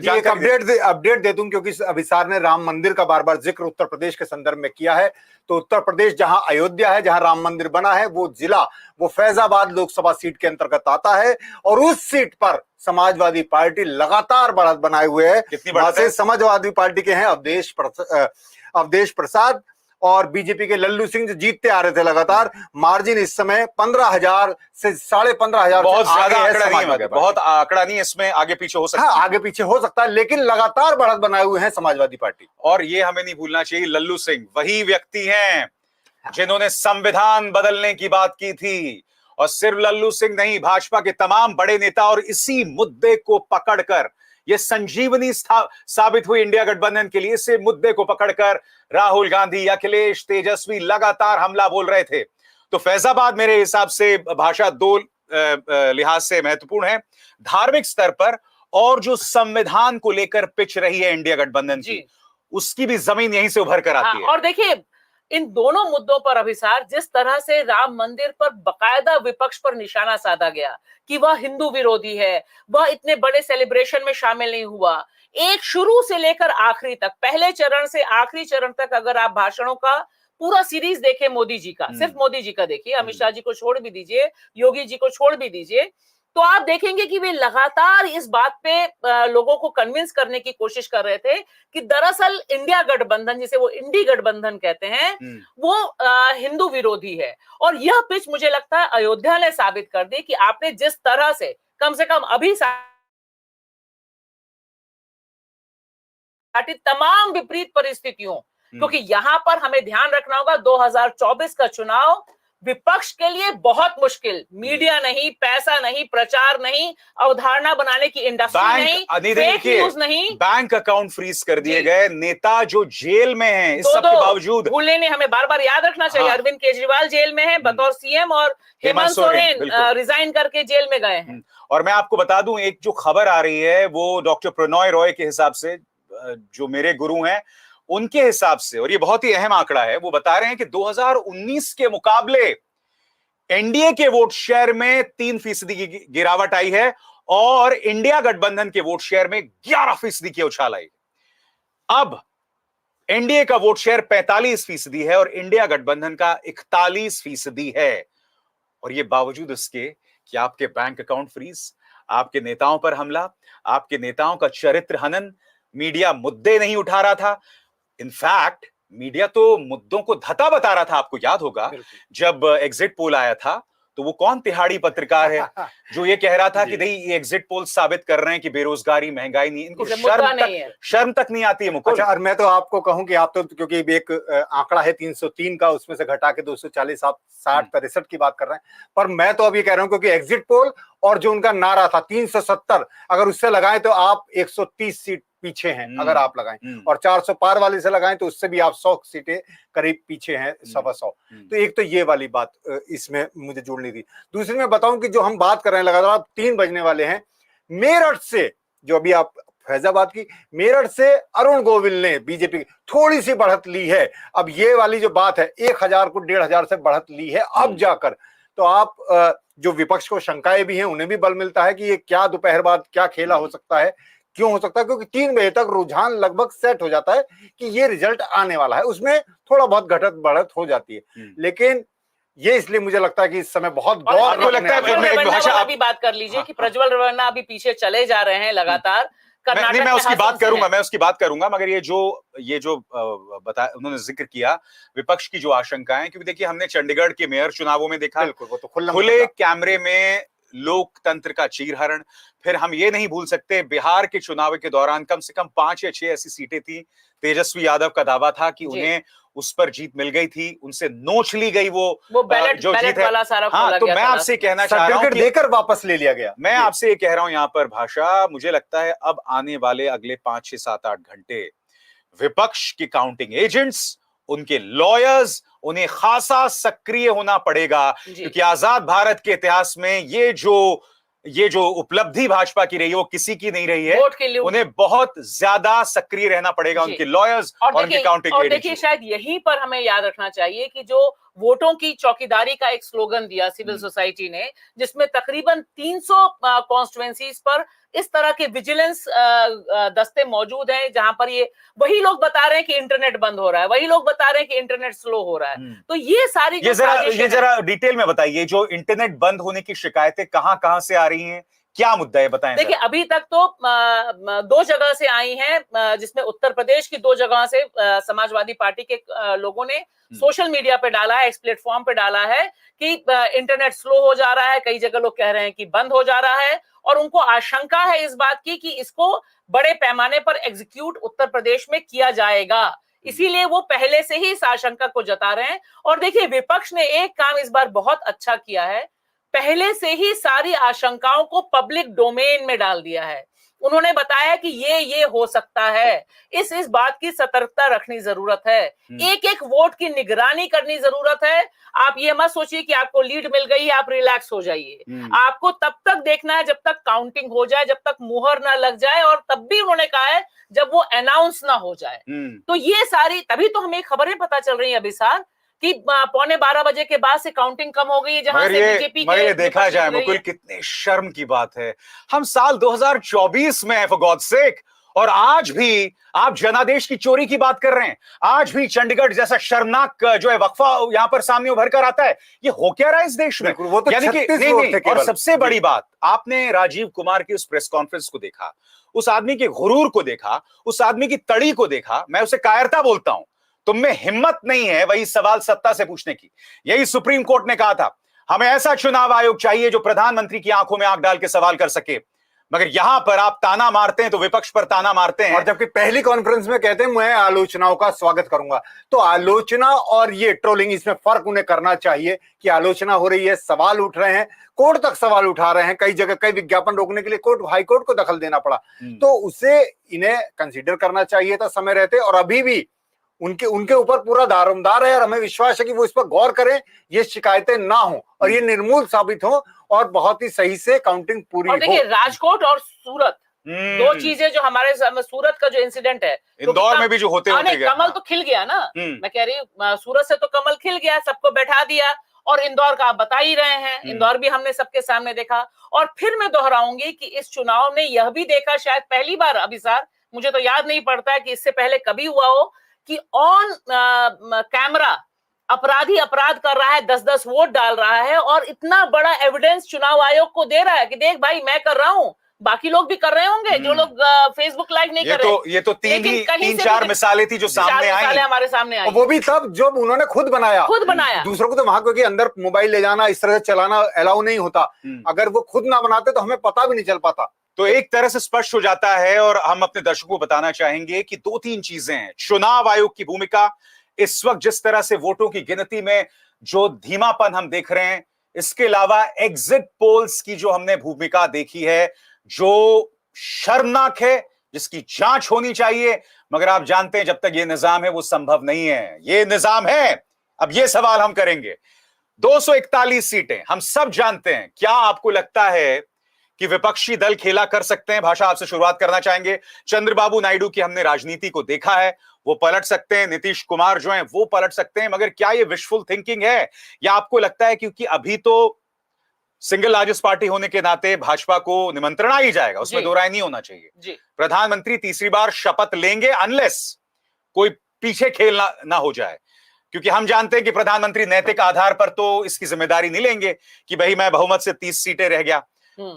एक अपडेट दे दूं, क्योंकि अभिसार ने राम मंदिर का बार बार जिक्र उत्तर प्रदेश के संदर्भ में किया है। तो उत्तर प्रदेश जहां अयोध्या है, जहां राम मंदिर बना है, वो जिला, वो फैजाबाद लोकसभा सीट के अंतर्गत आता है, और उस सीट पर समाजवादी पार्टी लगातार बढ़त बनाए हुए है। वहां से समाजवादी पार्टी के हैं अवधेश प्रसाद और बीजेपी के लल्लू सिंह, जो जीतते आ रहे थे लगातार। मार्जिन इस समय 15,000 से 15,500, बहुत ज्यादा आंकड़ा नहीं है, बहुत आंकड़ा नहीं, इसमें आगे पीछे हो सकता है। हाँ, आगे पीछे हो सकता है, लेकिन लगातार बढ़त बनाए हुए हैं समाजवादी पार्टी। और ये हमें नहीं भूलना चाहिए, लल्लू सिंह वही व्यक्ति हैं जिन्होंने संविधान बदलने की बात की थी। और सिर्फ लल्लू सिंह नहीं, भाजपा के तमाम बड़े नेता, और इसी मुद्दे को पकड़कर ये संजीवनी साबित हुई इंडिया गठबंधन के लिए। इसी मुद्दे को पकड़कर राहुल गांधी, अखिलेश, तेजस्वी लगातार हमला बोल रहे थे। तो फैजाबाद मेरे हिसाब से भाषा 2 लिहाज से महत्वपूर्ण है, धार्मिक स्तर पर, और जो संविधान को लेकर पिच रही है इंडिया गठबंधन की, उसकी भी जमीन यहीं से उभर कर आती है। और देखिए इन दोनों मुद्दों पर अभिसार, जिस तरह से राम मंदिर पर बकायदा विपक्ष पर निशाना साधा गया कि वह हिंदू विरोधी है, वह इतने बड़े सेलिब्रेशन में शामिल नहीं हुआ, एक शुरू से लेकर आखिरी तक, पहले चरण से आखिरी चरण तक अगर आप भाषणों का पूरा सीरीज देखें मोदी जी का, सिर्फ मोदी जी का देखिए, अमित शाह जी को छोड़ भी दीजिए, योगी जी को छोड़ भी दीजिए, तो आप देखेंगे कि वे लगातार इस बात पे लोगों को कन्विंस करने की कोशिश कर रहे थे कि दरअसल इंडिया गठबंधन, जिसे वो इंडी गठबंधन कहते हैं, वो हिंदू विरोधी है। और यह पिच मुझे लगता है अयोध्या ने साबित कर दी कि आपने जिस तरह से कम अभी तमाम विपरीत परिस्थितियों, क्योंकि यहां पर हमें ध्यान रखना होगा 2024 का चुनाव विपक्ष के लिए बहुत मुश्किल, मीडिया नहीं, पैसा नहीं, प्रचार नहीं, अवधारणा बनाने की इंडस्ट्री नहीं, फेक न्यूज नहीं, बैंक अकाउंट फ्रीज कर दिए गए, नेता जो जेल में हैं इस सब के बावजूद, भूलने नहीं, हमें बार बार याद रखना चाहिए, अरविंद केजरीवाल जेल में है बतौर सीएम और हेमंत सोरेन रिजाइन करके जेल में गए हैं। और मैं आपको बता दूं, एक जो खबर आ रही है वो डॉक्टर प्रणॉय रॉय के हिसाब से, जो मेरे गुरु हैं उनके हिसाब से, और ये बहुत ही अहम आंकड़ा है, वो बता रहे हैं कि 2019 के मुकाबले एनडीए के वोट शेयर में 3% की गिरावट आई है और इंडिया गठबंधन के वोट शेयर में 11% की उछाल आई। अब एनडीए का वोट शेयर 45% है और इंडिया गठबंधन का 41% है, और ये बावजूद इसके कि आपके बैंक अकाउंट फ्रीज, आपके नेताओं पर हमला, आपके नेताओं का चरित्र हनन, मीडिया मुद्दे नहीं उठा रहा था। इनफैक्ट मीडिया तो मुद्दों को धता बता रहा था। आपको याद होगा जब एग्जिट पोल आया था तो वो कौन तिहाड़ी पत्रकार है जो ये कह रहा था कि नहीं, ये एग्जिट पोल साबित कर रहे हैं कि बेरोजगारी, महंगाई नहीं, इनको शर्म तक नहीं आती है मुकुल। अच्छा, और मैं तो आपको कहूं कि आप तो, क्योंकि एक आंकड़ा है 303 का, उसमें से घटा के 240, आप 60-65 की बात कर रहे हैं, पर मैं तो अभी कह रहा हूं क्योंकि एग्जिट पोल और जो उनका नारा था 370, अगर उससे लगाएं तो आप 130 सीट पीछे हैं अगर आप लगाएं, और 400 पार वाले से लगाएं तो उससे भी आप 100 सीटें करीब पीछे हैं, 125। तो एक तो ये वाली बात इसमें मुझे जोड़नी थी। दूसरी मैं बताऊं कि जो हम बात कर रहे हैं लगातार, 3 बजने वाले हैं, मेरठ से, जो अभी आप फैजाबाद की, मेरठ से अरुण गोविल ने बीजेपी की थोड़ी सी बढ़त ली है। अब ये वाली जो बात है 1000 को 1500 से बढ़त ली है अब जाकर, तो आप जो विपक्ष को शंकाएं भी हैं उन्हें भी बल मिलता है कि ये क्या दोपहर बाद क्या खेला हो सकता है, क्यों हो सकता है, क्योंकि 3 बजे तक रुझान लगभग सेट हो जाता है कि ये रिजल्ट आने वाला है। उसमें थोड़ा बहुत घटत बढ़त हो जाती है, लेकिन ये इसलिए मुझे लगता है कि इस समय बहुत गौर लगता है अभी बात कर लीजिए कि प्रज्वल रवन्ना अभी पीछे चले जा रहे हैं लगातार। मैं उसकी बात करूंगा, मगर ये जो उन्होंने जिक्र किया विपक्ष की जो आशंकाएं, क्योंकि देखिए हमने चंडीगढ़ के मेयर चुनावों में देखा वो तो खुले कैमरे में लोकतंत्र का चीरहरण। फिर हम ये नहीं भूल सकते बिहार के चुनाव के दौरान कम से कम 5 या 6 ऐसी सीटें थी, तेजस्वी यादव का दावा था कि उन्हें उस पर जीत मिल गई थी, उनसे नोच ली गई वो बैलेट जीत है। हाँ, तो मैं आपसे कहना चाह रहा हूं कि देकर वापस ले लिया गया। मैं आपसे ये कह रहा हूं यहाँ पर भाषा, मुझे लगता है अब आने वाले अगले 5, 6, 7, 8 घंटे विपक्ष के काउंटिंग एजेंट्स, उनके लॉयर्स, उन्हें खासा सक्रिय होना पड़ेगा, क्योंकि आजाद भारत के इतिहास में ये जो उपलब्धि भाजपा की रही है वो किसी की नहीं रही है। उन्हें बहुत ज्यादा सक्रिय रहना पड़ेगा, उनके लॉयर्स और उनके काउंटिंग एजेंट्स। देखिए शायद यहीं पर हमें याद रखना चाहिए कि जो वोटों की चौकीदारी का एक स्लोगन दिया सिविल सोसाइटी ने, जिसमें तकरीबन 300 कॉन्स्टिट्यूएंसीज पर इस तरह के विजिलेंस दस्ते मौजूद हैं, जहां पर ये वही लोग बता रहे हैं कि इंटरनेट बंद हो रहा है, वही लोग बता रहे हैं कि इंटरनेट स्लो हो रहा है। तो ये सारी ये जरा डिटेल में बताइए, जो इंटरनेट बंद होने की शिकायतें कहां से आ रही हैं, क्या मुद्दा है, बताएं। देखिए अभी तक तो 2 जगह से आई हैं, जिसमें उत्तर प्रदेश की 2 जगह से समाजवादी पार्टी के लोगों ने सोशल मीडिया पे डाला है, इस प्लेटफॉर्म पे डाला है कि इंटरनेट स्लो हो जा रहा है, कई जगह लोग कह रहे हैं कि बंद हो जा रहा है, और उनको आशंका है इस बात की कि इसको बड़े पैमाने पर एग्जीक्यूट उत्तर प्रदेश में किया जाएगा, इसीलिए वो पहले से ही इस आशंका को जता रहे हैं। और देखिए विपक्ष ने एक काम इस बार बहुत अच्छा किया है, पहले से ही सारी आशंकाओं को पब्लिक डोमेन में डाल दिया है। उन्होंने बताया कि ये हो सकता है। इस बात की सतर्कता रखनी जरूरत है, एक एक वोट की निगरानी करनी जरूरत है। आप ये मत सोचिए कि आपको लीड मिल गई, आप रिलैक्स हो जाइए। आपको तब तक देखना है जब तक काउंटिंग हो जाए, जब तक मुहर ना लग जाए, और तब भी उन्होंने कहा है जब वो अनाउंस ना हो जाए। तो ये सारी, तभी तो हमें खबरें पता चल रही है अभी साल कि 11:15 बजे के बाद से काउंटिंग कम हो गई है, जहां से बीजेपी मगर ये देखा जाए मुकुल, कितनी शर्म की बात है, हम साल 2024 में है फॉर गॉड सेक, और आज भी आप जनादेश की चोरी की बात कर रहे हैं। आज भी चंडीगढ़ जैसा शर्मनाक जो है वक्फा यहां पर सामने उभर कर आता है। ये हो क्या रहा है इस देश में? वो तो यानी कि नहीं, और सबसे बड़ी बात, आपने राजीव कुमार की उस प्रेस कॉन्फ्रेंस को देखा, उस आदमी के गुरूर को देखा, उस आदमी की तड़ी को देखा। मैं उसे कायरता बोलता हूं। तुम में हिम्मत नहीं है वही सवाल सत्ता से पूछने की। यही सुप्रीम कोर्ट ने कहा था, हमें ऐसा चुनाव आयोग चाहिए जो प्रधानमंत्री की आंखों में आंख डाल के सवाल कर सके। मगर यहां पर आप ताना मारते हैं तो विपक्ष पर ताना मारते हैं, और जबकि पहली कॉन्फ्रेंस में कहते हैं मैं आलोचनाओं का स्वागत करूंगा। तो आलोचना और ये ट्रोलिंग, इसमें फर्क उन्हें करना चाहिए कि आलोचना हो रही है, सवाल उठ रहे हैं, कोर्ट तक सवाल उठा रहे हैं, कई जगह कई विज्ञापन रोकने के लिए हाई कोर्ट को दखल देना पड़ा। तो उसे इन्हें कंसीडर करना चाहिए था समय रहते, और अभी भी उनके ऊपर पूरा दारोमदार है, और हमें विश्वास है कि वो इस पर गौर करें, ये शिकायतें ना हो और ये निर्मूल साबित हो, और बहुत ही सही से काउंटिंग पूरी हो। देखिए, राजकोट और सूरत दो चीजें जो हमारे सूरत का जो इंसिडेंट है, इंदौर में भी जो होते कमल तो खिल गया ना। मैं कह रही हूँ सूरत से तो कमल खिल गया, सबको बैठा दिया, और इंदौर का आप बता ही रहे हैं, इंदौर भी हमने सबके सामने देखा। और फिर मैं दोहराऊंगी कि इस चुनाव ने यह भी देखा, शायद पहली बार अभी सर, मुझे तो याद नहीं पड़ता है कि इससे पहले कभी हुआ हो कि ऑन कैमरा अपराधी अपराध कर रहा है, 10-10 वोट डाल रहा है, और इतना बड़ा एविडेंस चुनाव आयोग को दे रहा है कि देख भाई मैं कर रहा हूं, बाकी लोग भी कर रहे होंगे जो लोग फेसबुक लाइव नहीं कर रहे। ये तो तीन चार मिसालें थी जो सामने आई, हमारे सामने आई, वो भी तब जब उन्होंने खुद बनाया। दूसरों को तो वहां, क्योंकि अंदर मोबाइल ले जाना, इस तरह से चलाना अलाउ नहीं होता। अगर वो खुद ना बनाते तो हमें पता भी नहीं चल पाता। तो एक तरह से स्पष्ट हो जाता है, और हम अपने दर्शकों को बताना चाहेंगे कि 2-3 चीजें हैं। चुनाव आयोग की भूमिका, इस वक्त जिस तरह से वोटों की गिनती में जो धीमापन हम देख रहे हैं, इसके अलावा एग्जिट पोल्स की जो हमने भूमिका देखी है, जो शर्मनाक है, जिसकी जांच होनी चाहिए। मगर आप जानते हैं जब तक ये निजाम है वो संभव नहीं है। ये निजाम है, अब ये सवाल हम करेंगे। 241 सीटें, हम सब जानते हैं। क्या आपको लगता है कि विपक्षी दल खेला कर सकते हैं? भाषा, आपसे शुरुआत करना चाहेंगे। चंद्रबाबू नायडू की हमने राजनीति को देखा है, वो पलट सकते हैं, नीतीश कुमार जो हैं वो पलट सकते हैं, मगर क्या ये विशफुल थिंकिंग है, या आपको लगता है क्योंकि अभी तो सिंगल लार्जेस्ट पार्टी होने के नाते भाजपा को निमंत्रण आ ही जाएगा, उसमें दो राय नहीं होना चाहिए। प्रधानमंत्री तीसरी बार शपथ लेंगे अनलेस कोई पीछे खेल ना हो जाए, क्योंकि हम जानते हैं कि प्रधानमंत्री नैतिक आधार पर तो इसकी जिम्मेदारी नहीं लेंगे कि भाई मैं बहुमत से 30 सीटें रह गया।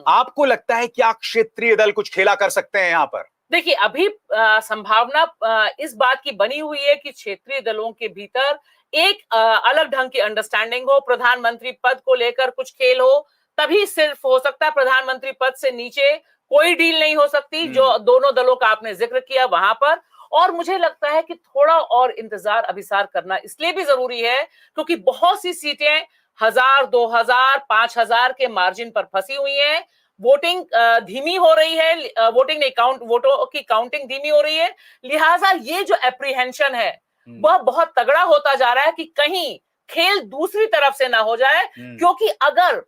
आपको लगता है क्या क्षेत्रीय दल कुछ खेला कर सकते हैं यहां पर? देखिए, अभी संभावना इस बात की बनी हुई है कि क्षेत्रीय दलों के भीतर एक अलग ढंग की अंडरस्टैंडिंग हो, प्रधानमंत्री पद को लेकर कुछ खेल हो, तभी सिर्फ हो सकता है। प्रधानमंत्री पद से नीचे कोई डील नहीं हो सकती, जो दोनों दलों का आपने जिक्र किया वहां पर। और मुझे लगता है कि थोड़ा और इंतजार अभिसार करना इसलिए भी जरूरी है क्योंकि बहुत सी सीटें 1000, 2000, 5000 के मार्जिन पर फंसी हुई हैं। वोटिंग धीमी हो रही है, वोटिंग नहीं, वोटों की काउंटिंग धीमी हो रही है। लिहाजा ये जो एप्रीहेंशन है वह बहुत तगड़ा होता जा रहा है कि कहीं खेल दूसरी तरफ से ना हो जाए, क्योंकि अगर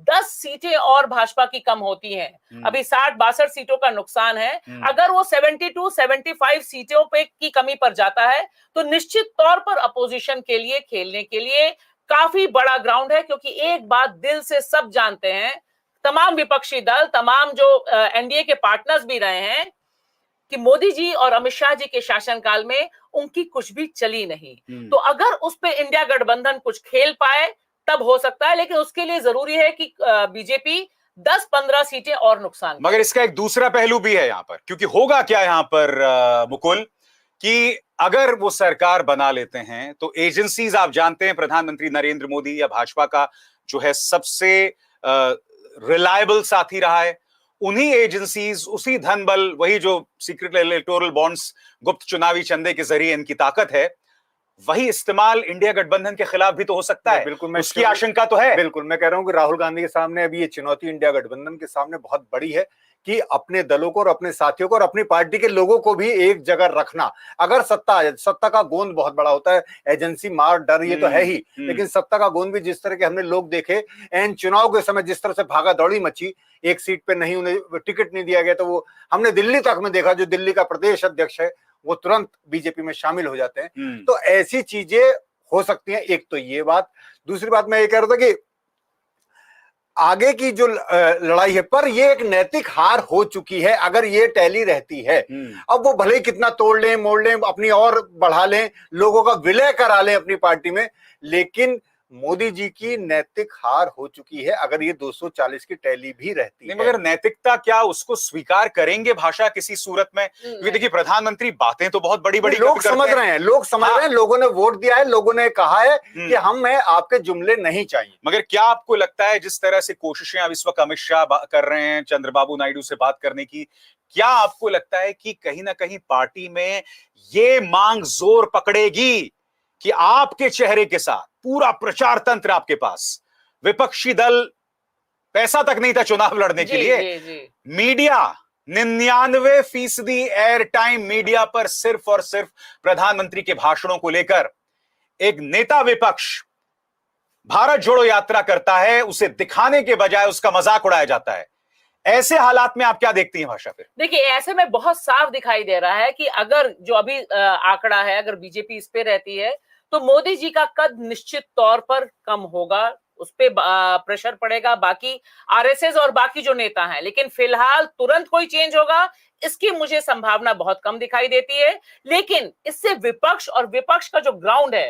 10 सीटें और भाजपा की कम होती हैं, अभी 60-62 सीटों का नुकसान है, अगर वो 72-75 सीटों पे की कमी पर जाता है तो निश्चित तौर पर अपोजिशन के लिए खेलने के लिए काफी बड़ा ग्राउंड है। क्योंकि एक बात दिल से सब जानते हैं, तमाम विपक्षी दल, तमाम जो एनडीए के पार्टनर्स भी रहे हैं, कि मोदी जी और अमित शाह जी के शासनकाल में उनकी कुछ भी चली नहीं। तो अगर उस पे इंडिया गठबंधन कुछ खेल पाए तब हो सकता है, लेकिन उसके लिए जरूरी है कि बीजेपी 10-15 सीटें और नुकसान। मगर इसका एक दूसरा पहलू भी है यहां पर, क्योंकि होगा क्या यहां पर मुकुल, कि अगर वो सरकार बना लेते हैं तो एजेंसीज, आप जानते हैं प्रधानमंत्री नरेंद्र मोदी या भाजपा का जो है सबसे रिलायबल साथी रहा है, उन्हीं एजेंसीज, उसी धन बल, वही जो सीक्रेट इलेक्टोरल बॉन्ड्स, गुप्त चुनावी चंदे के जरिए इनकी ताकत है, वही इस्तेमाल इंडिया गठबंधन के खिलाफ भी तो हो सकता है। बिल्कुल, उसकी आशंका तो है। बिल्कुल, मैं कह रहा हूं कि राहुल गांधी के सामने अभी ये चुनौती इंडिया गठबंधन के सामने बहुत बड़ी है कि अपने दलों को और अपने साथियों को और अपनी पार्टी के लोगों को भी एक जगह रखना। अगर सत्ता है, सत्ता का गोंद बहुत बड़ा होता है, एजेंसी, मार, डर, ये तो है ही, लेकिन सत्ता का गोंद भी जिस तरह के हमने लोग देखे एन चुनाव के समय, जिस तरह से भागा दौड़ी मची, एक सीट पे नहीं, उन्हें टिकट नहीं दिया गया, तो वो हमने दिल्ली तक में देखा, जो दिल्ली का प्रदेश अध्यक्ष है वो तुरंत बीजेपी में शामिल हो जाते हैं। तो ऐसी चीजें हो सकती हैं। एक तो ये बात, दूसरी बात मैं ये कह रहा था कि आगे की जो लड़ाई है, पर ये एक नैतिक हार हो चुकी है अगर ये टैली रहती है। अब वो भले ही कितना तोड़ लें, मोड़ लें, अपनी और बढ़ा लें, लोगों का विलय करा लें अपनी पार्टी में, लेकिन मोदी जी की नैतिक हार हो चुकी है अगर ये 240 की टैली भी रहती है। मगर नैतिकता क्या उसको स्वीकार करेंगे भाषा किसी सूरत में? क्योंकि देखिए, प्रधानमंत्री बातें तो बहुत बड़ी बड़ी लोग समझ रहे हैं, लोग समझ रहे हैं, लोगों ने वोट दिया है, लोगों ने कहा है कि हमें आपके जुमले नहीं चाहिए। मगर क्या आपको लगता है जिस तरह से कोशिशें अब इस वक्त अमित शाह कर रहे हैं चंद्रबाबू नायडू से बात करने की, क्या आपको लगता है कि कहीं ना कहीं पार्टी में ये मांग जोर पकड़ेगी कि आपके चेहरे के साथ पूरा प्रचार तंत्र आपके पास, विपक्षी दल, पैसा तक नहीं था चुनाव लड़ने के लिए, मीडिया 99% एयर टाइम मीडिया पर सिर्फ और सिर्फ प्रधानमंत्री के भाषणों को लेकर, एक नेता विपक्ष भारत जोड़ो यात्रा करता है, उसे दिखाने के बजाय उसका मजाक उड़ाया जाता है। ऐसे हालात में आप क्या देखती हैं भाषा? फिर देखिए, ऐसे में बहुत साफ दिखाई दे रहा है कि अगर जो अभी आंकड़ा है, अगर बीजेपी इस पे रहती है तो मोदी जी का कद निश्चित तौर पर कम होगा, उस पे प्रेशर पड़ेगा बाकी आरएसएस और बाकी जो नेता हैं, लेकिन फिलहाल तुरंत कोई चेंज होगा इसकी मुझे संभावना बहुत कम दिखाई देती है। लेकिन इससे विपक्ष और विपक्ष का जो ग्राउंड है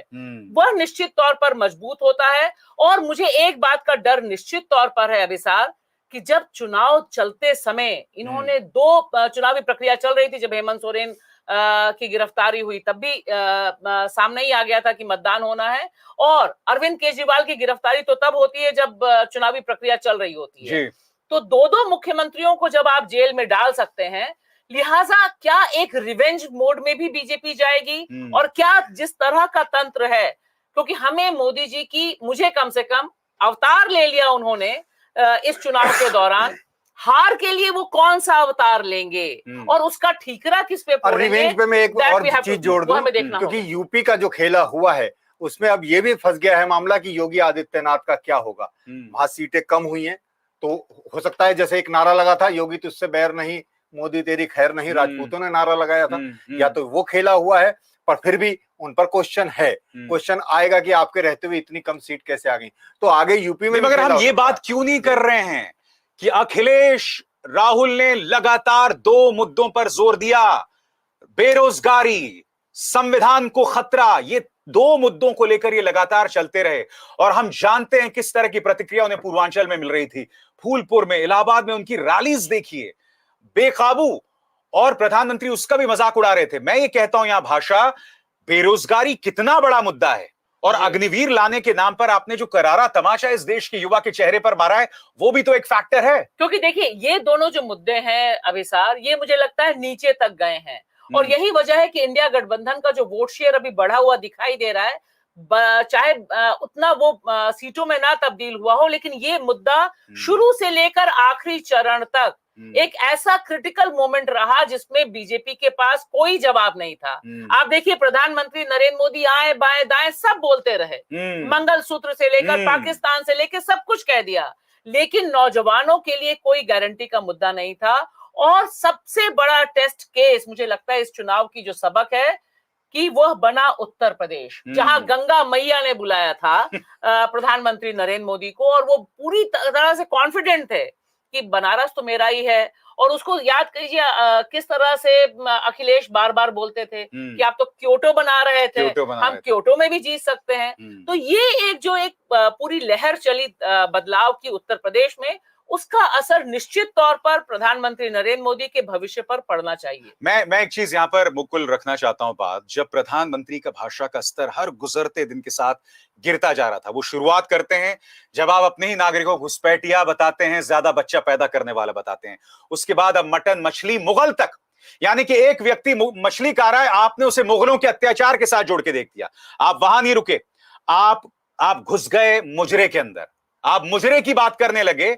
वह निश्चित तौर पर मजबूत होता है। और मुझे एक बात का डर निश्चित तौर पर है अभिसार, कि जब चुनाव चलते समय इन्होंने दो चुनावी प्रक्रिया चल रही थी, जब हेमंत सोरेन की गिरफ्तारी हुई तब भी सामने ही आ गया था कि मतदान होना है, और अरविंद केजरीवाल की गिरफ्तारी तो तब होती है जब चुनावी प्रक्रिया चल रही होती है। तो दो मुख्यमंत्रियों को जब आप जेल में डाल सकते हैं, लिहाजा क्या एक रिवेंज मोड में भी बीजेपी जाएगी, और क्या जिस तरह का तंत्र है, क्योंकि हमें मोदी जी की, मुझे कम से कम अवतार ले लिया उन्होंने इस चुनाव के दौरान, हार के लिए वो कौन सा अवतार लेंगे और उसका ठीकरा किस पे फोड़ेंगे। रिवेंज पे मैं एक और चीज जोड़ दूं, क्योंकि यूपी का जो खेला हुआ है उसमें अब ये भी फंस गया है मामला कि योगी आदित्यनाथ का क्या होगा। वहां सीटें कम हुई हैं, तो हो सकता है जैसे एक नारा लगा था, योगी तुझसे बैर नहीं, मोदी तेरी खैर नहीं, राजपूतों ने नारा लगाया था, या तो वो खेला हुआ है, पर फिर भी उन पर क्वेश्चन है, क्वेश्चन आएगा कि आपके रहते हुए इतनी कम सीट कैसे आ गई। तो आगे यूपी में, मगर हम ये बात क्यों नहीं कर रहे हैं कि अखिलेश राहुल ने लगातार दो मुद्दों पर जोर दिया, बेरोजगारी, संविधान को खतरा, ये दो मुद्दों को लेकर ये लगातार चलते रहे, और हम जानते हैं किस तरह की प्रतिक्रिया उन्हें पूर्वांचल में मिल रही थी। फूलपुर में, इलाहाबाद में उनकी रैलीज देखिए, बेकाबू, और प्रधानमंत्री उसका भी मजाक उड़ा रहे थे। मैं ये कहता हूं यहां भाषा, बेरोजगारी कितना बड़ा मुद्दा है, और अग्निवीर लाने के नाम पर आपने जो करारा तमाचा इस देश के युवा के चेहरे पर मारा है, वो भी तो एक फैक्टर है। क्योंकि देखिए, ये दोनों जो मुद्दे हैं अभिसार, ये मुझे लगता है नीचे तक गए हैं, और यही वजह है कि इंडिया गठबंधन का जो वोट शेयर अभी बढ़ा हुआ दिखाई दे रहा है, चाहे उतना वो सीटों में ना तब्दील हुआ हो, लेकिन ये मुद्दा शुरू से लेकर आखिरी चरण तक एक ऐसा क्रिटिकल मोमेंट रहा जिसमें बीजेपी के पास कोई जवाब नहीं था। आप देखिए, प्रधानमंत्री नरेंद्र मोदी आए बाएं दाएं सब बोलते रहे, मंगलसूत्र से लेकर पाकिस्तान से लेकर सब कुछ कह दिया, लेकिन नौजवानों के लिए कोई गारंटी का मुद्दा नहीं था। और सबसे बड़ा टेस्ट केस मुझे लगता है इस चुनाव की जो सबक है कि वह बना उत्तर प्रदेश, जहां गंगा मैया ने बुलाया था प्रधानमंत्री नरेंद्र मोदी को, और वो पूरी तरह से कॉन्फिडेंट थे कि बनारस तो मेरा ही है। और उसको याद कीजिए किस तरह से अखिलेश बार बार बोलते थे कि आप तो क्योटो बना रहे थे, हम क्योटो में भी जीत सकते हैं। तो ये एक पूरी लहर चली बदलाव की उत्तर प्रदेश में, उसका असर निश्चित तौर पर प्रधानमंत्री नरेंद्र मोदी के भविष्य पर पड़ना चाहिए। मैं एक चीज यहां पर मुकुल रखना चाहता हूं बात, जब प्रधानमंत्री का भाषा का स्तर हर गुजरते दिन के साथ गिरता जा रहा था, वो शुरुआत करते हैं जब आप अपने ही नागरिकों को घुसपैठिया बताते हैं, ज्यादा बच्चा पैदा करने वाला बताते हैं, उसके बाद अब मटन मछली मुगल तक, यानी कि एक व्यक्ति मछली खा रहा है, आपने उसे मुगलों के अत्याचार के साथ जोड़ के देख दिया। आप वहां नहीं रुके, आप घुस गए मुजरे के अंदर, आप मुजरे की बात करने लगे,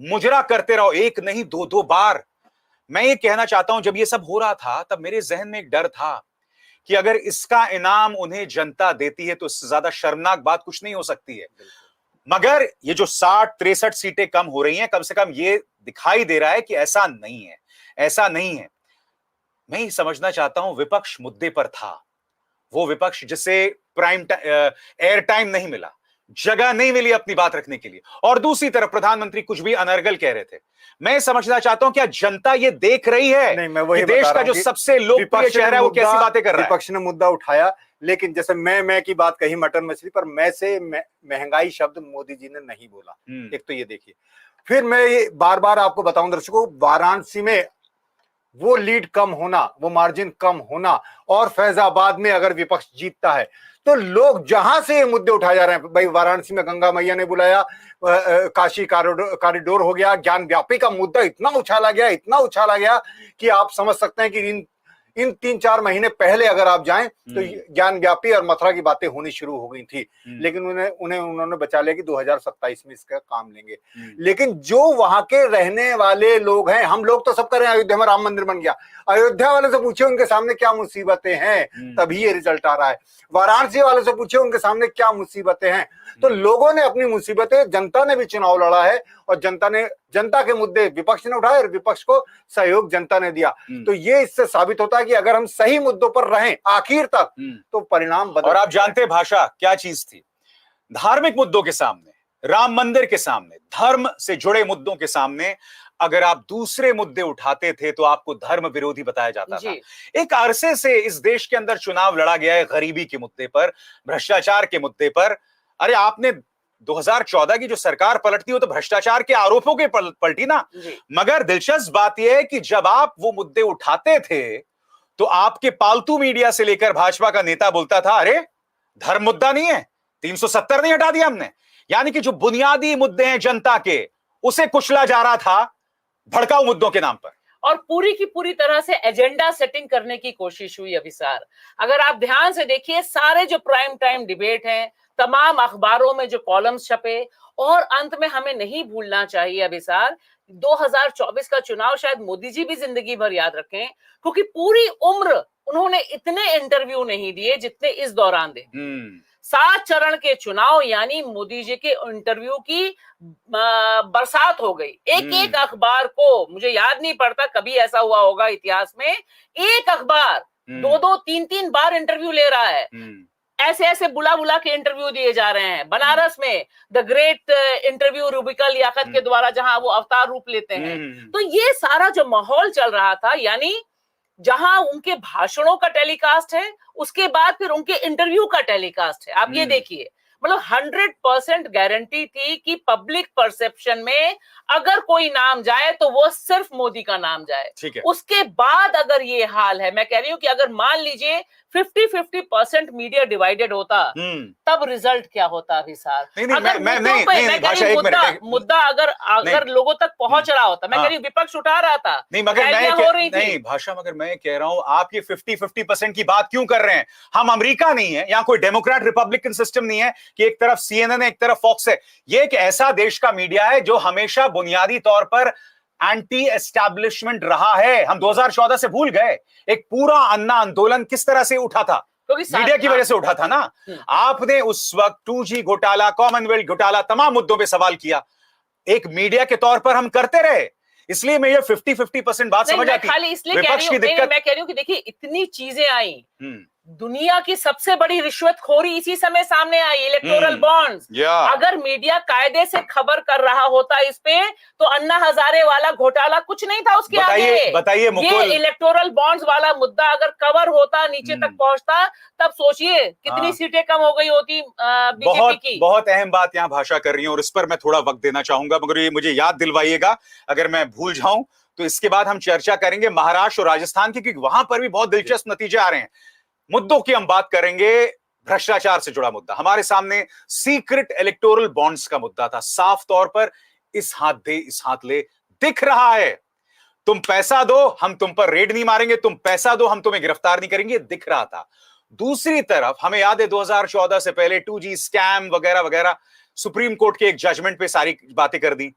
मुजरा करते रहो, एक नहीं दो बार मैं ये कहना चाहता हूं, जब ये सब हो रहा था तब मेरे जहन में एक डर था कि अगर इसका इनाम उन्हें जनता देती है तो इससे ज्यादा शर्मनाक बात कुछ नहीं हो सकती है। मगर ये जो 60-63 सीटें कम हो रही हैं, कम से कम ये दिखाई दे रहा है कि ऐसा नहीं है, ऐसा नहीं है। मैं ये समझना चाहता हूं, विपक्ष मुद्दे पर था, वो विपक्ष जिसे एयर टाइम नहीं मिला, जगह नहीं मिली अपनी बात रखने के लिए, और दूसरी तरफ प्रधानमंत्री कुछ भी अनर्गल कह रहे थे। मैं समझना चाहता हूं क्या जनता ये देख रही है नहीं, मैं वही कि देश का जो सबसे लोकप्रिय चेहरा है वो कैसी बातें कर रहा है। विपक्ष ने मुद्दा उठाया, लेकिन जैसे मैं की बात कही मटन मछली पर, मैं से महंगाई शब्द मोदी जी ने नहीं बोला। एक तो ये देखिए, फिर मैं बार बार आपको बताऊं दर्शकों, वाराणसी में वो लीड कम होना, वो मार्जिन कम होना, और फैजाबाद में अगर विपक्ष जीतता है तो लोग जहां से ये मुद्दे उठाए जा रहे हैं, भाई वाराणसी में गंगा मैया ने बुलाया, काशी कॉरिडोर हो गया, ज्ञान व्यापी का मुद्दा इतना उछाला गया, इतना उछाला गया कि आप समझ सकते हैं कि इन 3-4 महीने पहले अगर आप जाएं तो ज्ञान व्यापी और मथुरा की बातें होनी शुरू हो गई थी, लेकिन उन्होंने बचा लिया कि 2027 में इसका काम लेंगे। लेकिन जो वहां के रहने वाले लोग हैं, हम लोग तो सब कर रहे हैं, अयोध्या में राम मंदिर बन गया, अयोध्या वाले से पूछे उनके सामने क्या मुसीबतें हैं, तभी ये रिजल्ट आ रहा है। वाराणसी वाले से पूछे उनके सामने क्या मुसीबतें हैं। तो लोगों ने अपनी मुसीबतें, जनता ने भी चुनाव लड़ा है, और जनता के मुद्दे विपक्ष ने उठाए और विपक्ष को सहयोग जनता ने दिया। तो ये इससे साबित होता है कि अगर हम सही मुद्दों पर रहें आखिर तक तो परिणाम बदल। और आप जानते हैं भाषा क्या चीज थी? धार्मिक मुद्दों के सामने, राम मंदिर के सामने, धर्म से जुड़े मुद्दों के सामने अगर आप दूसरे मुद्दे उठाते थे तो आपको धर्म विरोधी बताया जाता था। एक अरसे से इस देश के अंदर चुनाव लड़ा गया है गरीबी के मुद्दे पर, भ्रष्टाचार के मुद्दे पर। अरे आपने 2014 की जो सरकार पलटती हो तो भ्रष्टाचार के आरोपों के पलटी ना। मगर दिलचस्प बात यह है कि जब आप वो मुद्दे उठाते थे तो आपके पालतू मीडिया से लेकर भाजपा का नेता बोलता था, अरे धर्म मुद्दा नहीं है, 370 नहीं हटा दिया हमने। यानी कि जो बुनियादी मुद्दे हैं जनता के, उसे कुचला जा रहा था भड़काऊ मुद्दों के नाम पर। और पूरी की पूरी तरह से एजेंडा सेटिंग करने की कोशिश हुई अभिसार। अगर आप ध्यान से देखिए, सारे जो प्राइम टाइम डिबेट हैं, तमाम अखबारों में जो कॉलम्स छपे, और अंत में हमें नहीं भूलना चाहिए अभिसार, 2024 का चुनाव शायद मोदी जी भी जिंदगी भर याद रखें, क्योंकि पूरी उम्र उन्होंने इतने इंटरव्यू नहीं दिए जितने इस दौरान दे। 7 चरण के चुनाव, यानी मोदी जी के इंटरव्यू की बरसात हो गई। एक अखबार को, मुझे याद नहीं पड़ता कभी ऐसा हुआ होगा इतिहास में, एक अखबार 2-2, 3-3 बार इंटरव्यू ले रहा है। ऐसे ऐसे बुला बुला के इंटरव्यू दिए जा रहे हैं। बनारस में the great interview Rubika Liyaquat के द्वारा, जहां वो अवतार रूप लेते हैं। तो ये सारा जो माहौल चल रहा था, यानी जहां उनके भाषणों का टेलीकास्ट है, उसके बाद फिर उनके इंटरव्यू का टेलीकास्ट है। आप ये देखिए, मतलब 100% गारंटी थी कि पब्लिक परसेप्शन में अगर कोई नाम जाए तो वो सिर्फ मोदी का नाम जाए। ठीक है। उसके बाद अगर ये हाल है, मैं कह रही हूं कि अगर मान लीजिए 50-50% मीडिया डिवाइडेड होता, तब रिजल्ट क्या होता अभिसार? मुद्दा अगर लोगों तक पहुंच रहा होता, मैं कह रही हूं विपक्ष उठा रहा था, नहीं भाषा, मगर मैं कह रहा हूं आप ये 50-50% की बात क्यों कर रहे हैं? हम अमेरिका नहीं है, यहाँ कोई डेमोक्रेट रिपब्लिकन सिस्टम नहीं है कि एक तरफ CNN है, एक तरफ फॉक्स है। ये एक ऐसा देश का मीडिया है जो हमेशा बुनियादी तौर पर एंटी एस्टैब्लिशमेंट रहा है। हम 2014 से भूल गए, एक पूरा अन्ना आंदोलन किस तरह से उठा था, मीडिया की वजह से उठा था ना। आपने उस वक्त 2G घोटाला, कॉमनवेल्थ घोटाला, तमाम मुद्दों पे सवाल किया, एक मीडिया के तौर पर हम करते रहे। इसलिए मैं ये 50-50% बात समझ आती। खाली इसलिए कह रही हूं, मैं कह रही हूं कि देखिए इतनी चीजें आई, दुनिया की सबसे बड़ी रिश्वतखोरी इसी समय सामने आई, इलेक्टोरल बॉन्ड्स। अगर मीडिया कायदे से खबर कर रहा होता इस पे, तो अन्ना हजारे वाला घोटाला कुछ नहीं था उसके आगे। बताइए ये इलेक्टोरल बॉन्ड्स वाला मुद्दा अगर कवर होता, नीचे तक पहुंचता, तब सोचिए कितनी सीटें कम हो गई होती बीजेपी की। बहुत अहम बात यहाँ भाषा कर रही है और इस पर मैं थोड़ा वक्त देना चाहूंगा, मगर ये मुझे याद दिलवाइएगा अगर मैं भूल जाऊं तो। इसके बाद हम चर्चा करेंगे महाराष्ट्र और राजस्थान की, क्योंकि वहां पर भी बहुत दिलचस्प नतीजे आ रहे हैं। मुद्दों की हम बात करेंगे, भ्रष्टाचार से जुड़ा मुद्दा हमारे सामने सीक्रेट इलेक्टोरल बॉन्ड्स का मुद्दा था। साफ तौर पर इस हाथ दे इस हाथ ले दिख रहा है, तुम पैसा दो हम तुम पर रेड नहीं मारेंगे, तुम पैसा दो हम तुम्हें गिरफ्तार नहीं करेंगे, दिख रहा था। दूसरी तरफ हमें याद है 2014 से पहले 2G स्कैम वगैरह वगैरह, सुप्रीम कोर्ट के एक जजमेंट पे सारी बातें कर दी।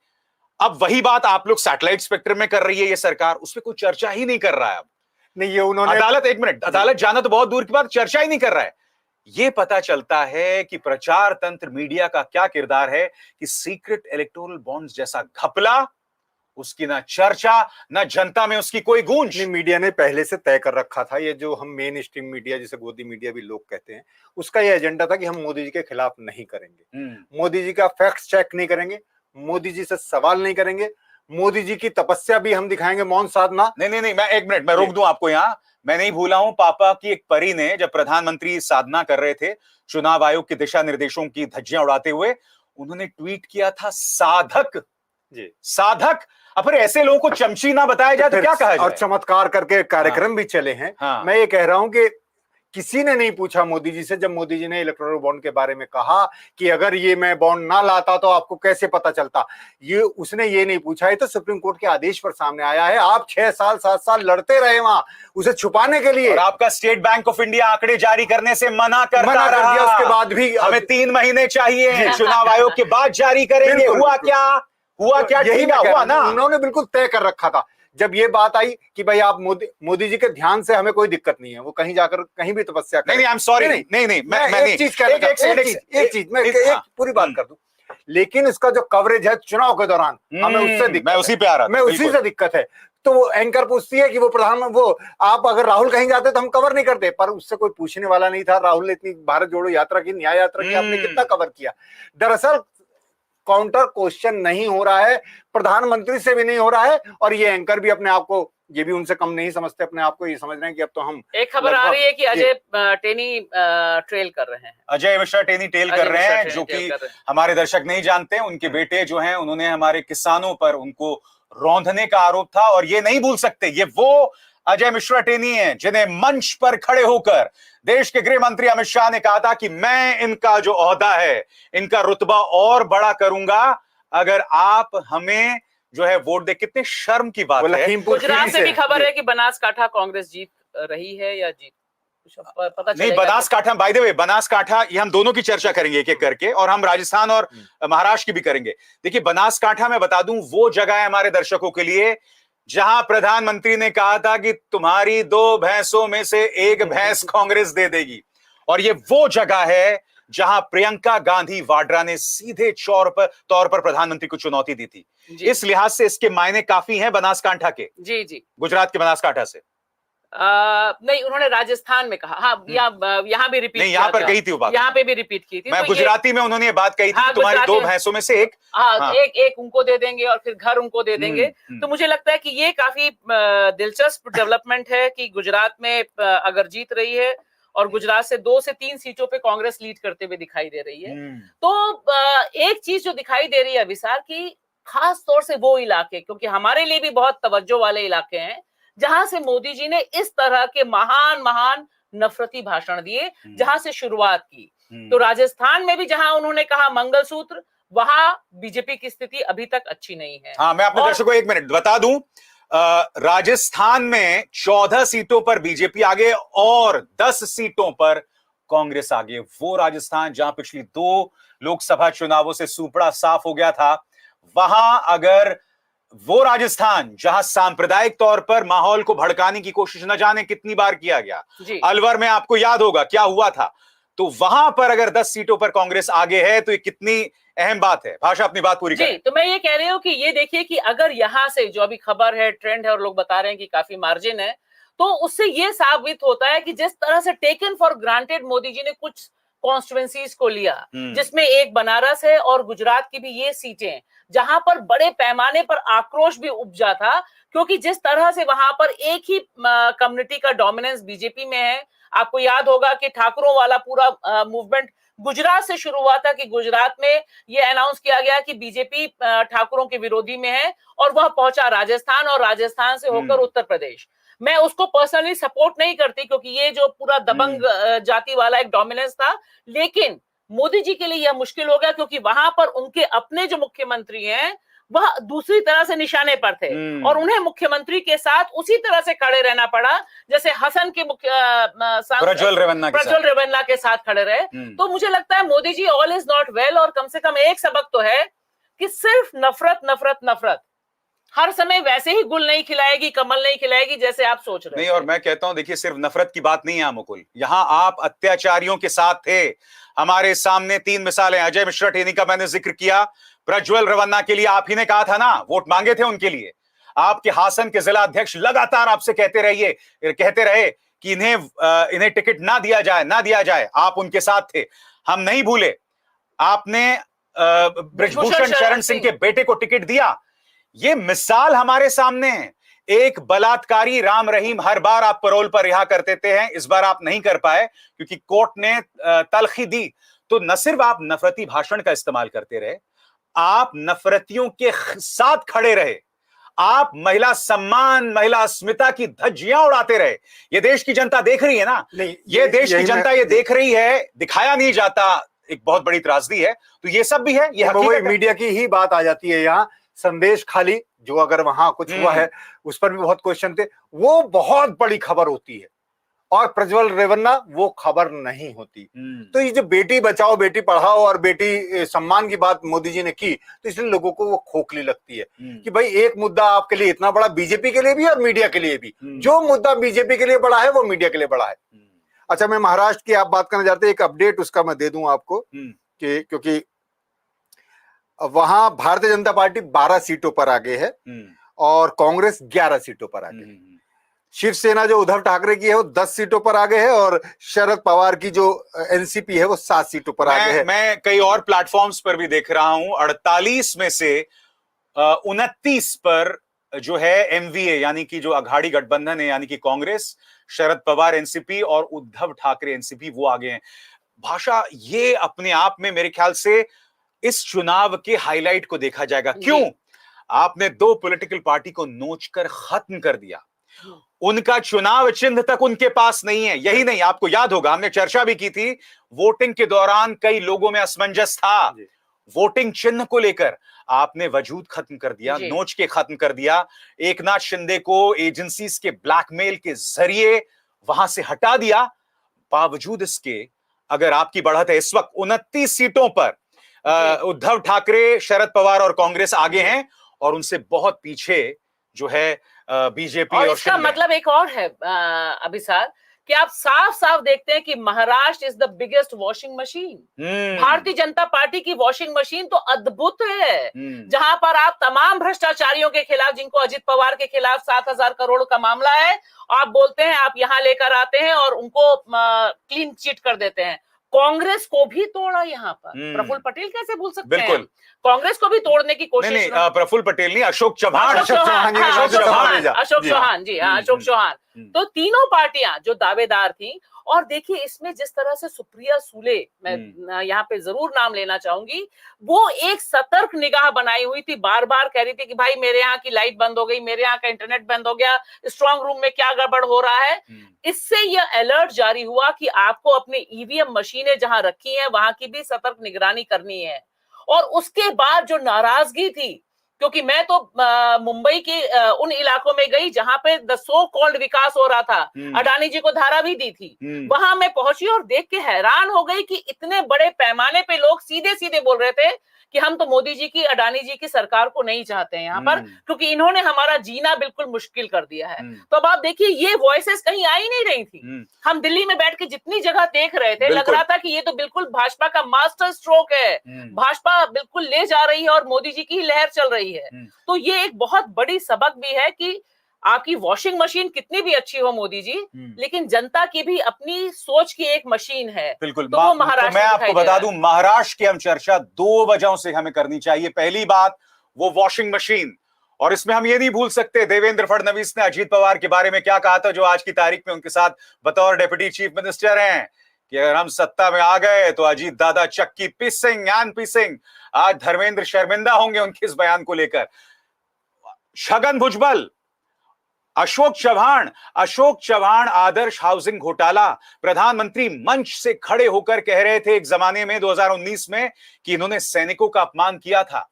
अब वही बात आप लोग सैटेलाइट स्पेक्ट्रम में कर रही है ये सरकार, उस पर कोई चर्चा ही नहीं कर रहा है। अब नहीं, ये उन्होंने अदालत, एक मिनट, अदालत जाना तो बहुत दूर की बात, चर्चा ही नहीं कर रहा है। ये पता चलता है कि प्रचार तंत्र मीडिया का क्या किरदार है कि सीक्रेट इलेक्टोरल बॉन्ड्स जैसा घपला, उसकी ना चर्चा, ना जनता में उसकी कोई गूंज। नहीं, मीडिया ने पहले से तय कर रखा था। ये जो हम मेन स्ट्रीम मीडिया, जिसे गोदी मीडिया भी लोग कहते हैं, उसका ये एजेंडा था कि हम मोदी जी के खिलाफ नहीं करेंगे, मोदी जी का फैक्ट चेक नहीं करेंगे, मोदी जी से सवाल नहीं करेंगे, मोदी जी की तपस्या भी हम दिखाएंगे, मौन साधना। नहीं, मैं एक मिनट, मैं रोक दूं आपको यहां। मैं नहीं भूला हूं पापा की एक परी ने, जब प्रधानमंत्री साधना कर रहे थे चुनाव आयोग के दिशा निर्देशों की धज्जियां उड़ाते हुए, उन्होंने ट्वीट किया था साधक जी, साधक। अब फिर ऐसे लोगों को चमची ना बताया जाए तो क्या कहा जाए? और चमत्कार करके कार्यक्रम भी चले हैं। हाँ। मैं ये कह रहा हूं कि किसी ने नहीं पूछा मोदी जी से, जब मोदी जी ने इलेक्टोरल बॉन्ड के बारे में कहा कि अगर ये मैं बॉन्ड ना लाता तो आपको कैसे पता चलता, ये उसने ये नहीं पूछा। है तो सुप्रीम कोर्ट के आदेश पर सामने आया है। आप 6 साल 7 साल लड़ते रहे वहां उसे छुपाने के लिए, और आपका स्टेट बैंक ऑफ इंडिया आंकड़े जारी करने से मना कर रहा। दिया। उसके बाद भी हमें 3 महीने चाहिए, चुनाव आयोग के बाद जारी करेंगे। हुआ क्या? यही हुआ ना। उन्होंने बिल्कुल तय कर रखा था। जब ये बात आई कि भाई आप मोदी जी के ध्यान से हमें कोई दिक्कत नहीं है, वो कहीं जाकर कहीं भी तपस्या करें। नहीं, आई एम सॉरी, नहीं, मैं एक चीज मैं एक पूरी बात कर दूं, लेकिन इसका जो कवरेज है चुनाव के दौरान, हमें उससे दिक्कत, मैं उसी पे आ रहा था, मैं उसी से दिक्कत है। तो वो एंकर पूछती है कि वो आप अगर राहुल कहीं जाते तो हम कवर नहीं करते, पर उससे कोई पूछने वाला नहीं था। राहुल ने इतनी भारत जोड़ो यात्रा की, न्याय यात्रा की, आपने कितना कवर किया? दरअसल काउंटर क्वेश्चन नहीं हो रहा है, प्रधानमंत्री से भी नहीं हो रहा है, और ये एंकर भी अपने आप को, ये भी उनसे कम नहीं समझते अपने आप को। ये समझ रहे हैं कि अब तो हम, एक खबर आ रही है कि अजय टेनी ट्रेल कर रहे हैं, अजय मिश्रा टेनी टेल कर रहे हैं, जो कि हमारे दर्शक नहीं जानते। उनके बेटे जो हैं, उन्होंने हमारे किसानों पर उनको रौंदने का आरोप था, और ये नहीं भूल सकते, ये वो अजय मिश्रा टेनी हैं जिन्हें मंच पर खड़े होकर देश के गृह मंत्री अमित शाह ने कहा था कि मैं इनका जो ओहदा है, इनका रुतबा और बड़ा करूंगा अगर आप हमें जो है वोट दे। कितने शर्म की बात है। गुजरात से भी खबर है कि बनासकांठा कांग्रेस जीत रही है या जीत पता नहीं। Banaskantha, by the way, Banaskantha, ये हम दोनों की चर्चा करेंगे एक एक करके, और हम राजस्थान और महाराष्ट्र की भी करेंगे। देखिए, बनासकांठा में बता दूं, वो जगह है हमारे दर्शकों के लिए जहां प्रधानमंत्री ने कहा था कि तुम्हारी 2 भैंसों में से 1 भैंस कांग्रेस दे देगी, और ये वो जगह है जहां प्रियंका गांधी वाड्रा ने सीधे तौर पर प्रधानमंत्री को चुनौती दी थी। इस लिहाज से इसके मायने काफी हैं बनासकांठा के। जी, गुजरात के बनासकांठा से नहीं, उन्होंने राजस्थान में कहा। हाँ, यहाँ भी रिपीट, नहीं, यहाँ पर कही थी वो बात, यहाँ पे भी रिपीट की थी। मैं गुजराती में उन्होंने ये बात कही थी, तुम्हारी 2 भैंसों में से 1, एक उनको दे देंगे और फिर घर उनको दे देंगे। तो मुझे लगता है कि ये काफी दिलचस्प डेवलपमेंट है कि गुजरात में अगर जीत रही है और गुजरात से 2 से 3 सीटों पे कांग्रेस लीड करते हुए दिखाई दे रही है, तो एक चीज जो दिखाई दे रही है विशाल की, खास तौर से वो इलाके, क्योंकि हमारे लिए भी बहुत तवज्जो वाले इलाके हैं जहां से मोदी जी ने इस तरह के महान नफरती भाषण दिए, जहां से शुरुआत की। तो राजस्थान में भी जहां उन्होंने कहा मंगलसूत्र, वहां बीजेपी की स्थिति अभी तक अच्छी नहीं है। हाँ, मैं अपने दर्शकों को 1 मिनट बता दूं, राजस्थान में 14 सीटों पर बीजेपी आगे और 10 सीटों पर कांग्रेस आगे। वो राजस्थान जहां पिछली 2 लोकसभा चुनावों से सुपड़ा साफ हो गया था, वहां अगर वो राजस्थान जहां सांप्रदायिक तौर पर माहौल को भड़काने की कोशिश न जाने कितनी बार किया गया, अलवर में आपको याद होगा क्या हुआ था, तो वहां पर अगर 10 सीटों पर कांग्रेस आगे है तो ये कितनी अहम बात है। भाषा अपनी बात पूरी करें। तो मैं ये कह रही हूं कि ये देखिए कि अगर यहां से जो अभी खबर है, ट्रेंड है, और लोग बता रहे हैं कि काफी मार्जिन है, तो उससे ये साबित होता है कि जिस तरह से taken for granted Modi ji ने कुछ कॉन्स्टिट्यूएंसीज को लिया, जिसमें एक बनारस है और गुजरात की भी ये सीटें, जहां पर बड़े पैमाने पर आक्रोश भी उपजा था, क्योंकि जिस तरह से वहां पर एक ही कम्युनिटी का डोमिनेंस बीजेपी में है। आपको याद होगा कि ठाकुरों वाला पूरा मूवमेंट गुजरात से शुरू हुआ था कि गुजरात में ये अनाउंस किया गया कि बीजेपी ठाकुरों के विरोधी में है, और वह पहुंचा राजस्थान, और राजस्थान से होकर उत्तर प्रदेश। मैं उसको पर्सनली सपोर्ट नहीं करती, क्योंकि ये जो पूरा दबंग जाति वाला एक डोमिनेंस था, लेकिन मोदी जी के लिए यह मुश्किल हो गया, क्योंकि वहां पर उनके अपने जो मुख्यमंत्री हैं वह दूसरी तरह से निशाने पर थे, और उन्हें मुख्यमंत्री के साथ उसी तरह से खड़े रहना पड़ा जैसे हसन के प्रज्वल रेवन्ना के साथ खड़े रहे। तो मुझे लगता है Modi ji all is not well, और कम से कम एक सबक तो है कि सिर्फ नफरत नफरत नफरत हर समय वैसे ही गुल नहीं खिलाएगी, कमल नहीं खिलाएगी जैसे आप सोच रहे नहीं, थे। और मैं कहता हूं देखिए सिर्फ नफरत की बात नहीं है मुकुल, यहां आप अत्याचारियों के साथ थे। हमारे सामने 3 मिसालें, अजय मिश्रा टेनी का मैंने जिक्र किया, प्रज्वल रवन्ना के लिए आप ही ने कहा था ना, वोट मांगे थे उनके लिए। आपके हासन के जिला अध्यक्ष लगातार आपसे कहते रहे कि इन्हें टिकट ना दिया जाए, आप उनके साथ थे, हम नहीं भूले। आपने ब्रिजभूषण शरण सिंह के बेटे को टिकट दिया। ये मिसाल हमारे सामने है। एक बलात्कारी राम रहीम हर बार आप पैरोल पर रिहा कर देते हैं, इस बार आप नहीं कर पाए क्योंकि कोर्ट ने तलखी दी। तो न सिर्फ आप नफरती भाषण का इस्तेमाल करते रहे, आप नफरतियों के साथ खड़े रहे, आप महिला सम्मान, महिला अस्मिता की धज्जियां उड़ाते रहे। ये देश की जनता देख रही है ना, नहीं, ये देश की जनता ये देख रही है, दिखाया नहीं जाता, एक बहुत बड़ी त्रासदी है। तो ये सब भी है, ये हकीकत है। मीडिया की ही बात आ जाती है यहाँ। संदेश खाली जो अगर वहां कुछ हुआ है उस पर भी बहुत क्वेश्चन थे, वो बहुत बड़ी खबर होती है, और प्रज्वल रेवन्ना वो खबर नहीं होती। तो ये जो बेटी बचाओ बेटी पढ़ाओ और बेटी सम्मान की बात मोदी जी ने की, तो इसलिए लोगों को वो खोखली लगती है कि भाई एक मुद्दा आपके लिए इतना बड़ा, बीजेपी के लिए भी और मीडिया के लिए भी, जो मुद्दा बीजेपी के लिए बड़ा है वो मीडिया के लिए बड़ा है। अच्छा, मैं महाराष्ट्र की आप बात करना चाहते हैं, एक अपडेट उसका मैं दे दूं आपको कि क्योंकि वहां भारतीय जनता पार्टी 12 सीटों पर आगे है और कांग्रेस 11 सीटों पर आगे है। शिवसेना जो उद्धव ठाकरे की है वो 10 सीटों पर आगे है और शरद पवार की जो एनसीपी है वो 7 सीटों पर आगे है। मैं कई और प्लेटफॉर्म्स पर भी देख रहा हूं, 48 में से 29 पर जो है एमवीए यानी कि जो अघाड़ी गठबंधन है, यानी कि कांग्रेस, शरद पवार एनसीपी और उद्धव ठाकरे एनसीपी, वो आगे हैं। भाषा, ये अपने आप में मेरे ख्याल से इस चुनाव के हाईलाइट को देखा जाएगा। क्यों? आपने 2 पॉलिटिकल पार्टी को नोचकर खत्म कर दिया, उनका चुनाव चिन्ह तक उनके पास नहीं है। यही नहीं, आपको याद होगा हमने चर्चा भी की थी, वोटिंग के दौरान कई लोगों में असमंजस था वोटिंग चिन्ह को लेकर। आपने वजूद खत्म कर दिया, नोच के खत्म कर दिया। एकनाथ शिंदे को एजेंसीज के ब्लैकमेल के जरिए वहां से हटा दिया। बावजूद इसके अगर आपकी बढ़त है इस वक्त 29 सीटों पर, उद्धव ठाकरे, शरद पवार और कांग्रेस आगे हैं और उनसे बहुत पीछे जो है बीजेपी और इसका मतलब एक और है अभिसार कि आप साफ साफ देखते हैं कि Maharashtra is the biggest washing machine. Bharatiya Janata party की वॉशिंग मशीन तो अद्भुत है, जहां पर आप तमाम भ्रष्टाचारियों के खिलाफ, जिनको अजित पवार के खिलाफ 7,000 करोड़ का मामला है, आप बोलते हैं आप यहां लेकर आते हैं और उनको क्लीन चिट कर देते हैं। कांग्रेस को भी तोड़ा यहाँ पर, प्रफुल्ल पटेल कैसे भूल सकते हैं? बिल्कुल, कांग्रेस को भी तोड़ने की कोशिश। नहीं, प्रफुल्ल पटेल नहीं, अशोक चौहान जी, अशोक चौहान। तो तीनों पार्टियां जो दावेदार थी, और देखिए इसमें जिस तरह से सुप्रिया सूले, मैं यहाँ पे जरूर नाम लेना चाहूंगी, वो एक सतर्क निगाह बनाई हुई थी, बार बार कह रही थी कि भाई मेरे यहाँ की लाइट बंद हो गई, मेरे यहाँ का इंटरनेट बंद हो गया, स्ट्रांग रूम में क्या गड़बड़ हो रहा है। इससे यह अलर्ट जारी हुआ कि आपको अपनी ईवीएम मशीनें जहां रखी हैं वहां की भी सतर्क निगरानी करनी है। और उसके बाद जो नाराजगी थी, क्योंकि मैं तो मुंबई के उन इलाकों में गई जहां पे द सो कॉल्ड विकास हो रहा था, अडानी जी को धारा भी दी थी, वहां मैं पहुंची और देख के हैरान हो गई कि इतने बड़े पैमाने पे लोग सीधे सीधे बोल रहे थे कि हम तो मोदी जी की, अडानी जी की सरकार को नहीं चाहते हैं यहाँ पर, क्योंकि इन्होंने हमारा जीना बिल्कुल मुश्किल कर दिया है। तो अब आप देखिए ये वॉइसेस कहीं आ ही नहीं रही थी। हम दिल्ली में बैठ के जितनी जगह देख रहे थे, लग रहा था कि ये तो बिल्कुल भाजपा का मास्टर स्ट्रोक है, भाजपा बिल्कुल ले जा रही है और मोदी जी की लहर चल रही है। तो ये एक बहुत बड़ी सबक भी है कि आपकी वॉशिंग मशीन कितनी भी अच्छी हो मोदी जी, लेकिन जनता की भी अपनी सोच की एक मशीन है। बिल्कुल। तो वो महाराष्ट्र, मैं आपको बता दूं, महाराष्ट्र की हम चर्चा 2 वजहों से हमें करनी चाहिए। पहली बात, वो वॉशिंग मशीन, और इसमें हम ये नहीं भूल सकते देवेंद्र फडणवीस ने अजीत पवार के बारे में क्या कहा था, जो आज की तारीख में उनके साथ बतौर डेप्यूटी चीफ मिनिस्टर हैं, कि अगर हम सत्ता में आ गए तो अजीत दादा चक्की पीसेंगे। आज धर्मेंद्र शर्मिंदा होंगे उनके इस बयान को लेकर। छगन भुजबल, अशोक चौहान आदर्श हाउसिंग घोटाला, प्रधानमंत्री मंच से खड़े होकर कह रहे थे एक जमाने में 2019 में कि इन्होंने सैनिकों का अपमान किया था।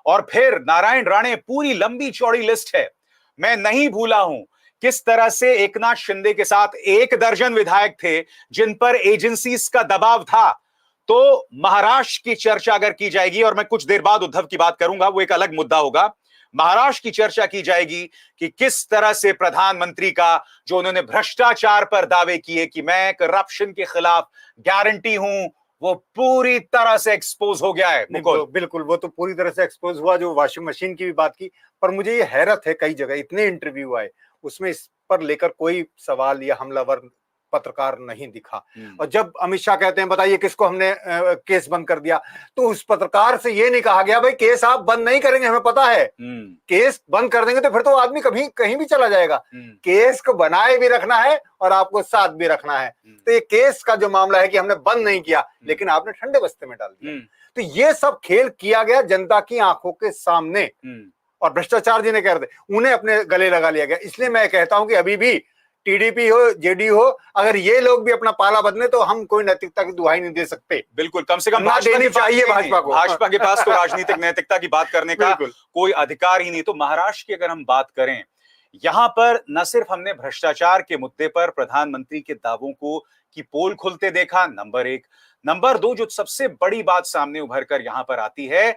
और फिर नारायण राणे, पूरी लंबी चौड़ी लिस्ट है। मैं नहीं भूला हूं किस तरह से एकनाथ शिंदे के साथ 1 दर्जन विधायक थे जिन पर एजेंसीज का दबाव था। तो महाराष्ट्र की चर्चा अगर की जाएगी, और मैं कुछ देर बाद उद्धव की बात करूंगा, वो एक अलग मुद्दा होगा। महाराष्ट्र की चर्चा की जाएगी कि किस तरह से प्रधानमंत्री का जो उन्होंने भ्रष्टाचार पर दावे किए कि मैं करप्शन के खिलाफ गारंटी हूं, वो पूरी तरह से एक्सपोज हो गया है। बिल्कुल, वो तो पूरी तरह से एक्सपोज हुआ। जो वॉशिंग मशीन की भी बात की, पर मुझे ये हैरत है, कई जगह इतने इंटरव्यू आए, उसमें इस पर लेकर कोई सवाल या हमलावर पत्रकार नहीं दिखा। और जब अमित शाह कहते हैं बताइए किसको हमने केस बंद कर दिया, तो उस पत्रकार से ये नहीं कहा गया भाई केस आप बंद नहीं करेंगे, हमें पता है केस बंद कर देंगे तो फिर तो आदमी कभी कहीं भी चला जाएगा। केस को बनाए भी रखना है और आपको साथ भी रखना है। तो ये केस का जो मामला है कि हमने बंद नहीं किया, लेकिन आपने ठंडे बस्ते में डाल दिया। तो ये सब खेल किया गया जनता की आंखों के सामने, और भ्रष्टाचार जिन्हें कहते उन्हें अपने गले लगा लिया गया। इसलिए मैं कहता हूं कि अभी भी टीडीपी हो, जेडीयू हो, अगर ये लोग भी अपना पाला बदले तो हम कोई नैतिकता की दुहाई नहीं दे सकते। बिल्कुल, कम से कम ना देनी चाहिए भाजपा को। भाजपा के पास तो राजनीतिक नैतिकता की बात करने का कोई अधिकार ही नहीं। तो महाराष्ट्र की अगर हम बात करें, यहां पर न सिर्फ हमने भ्रष्टाचार के मुद्दे पर प्रधानमंत्री के दावों को की पोल खुलते देखा, नंबर एक। नंबर दो, जो सबसे बड़ी बात सामने उभर कर यहां पर आती है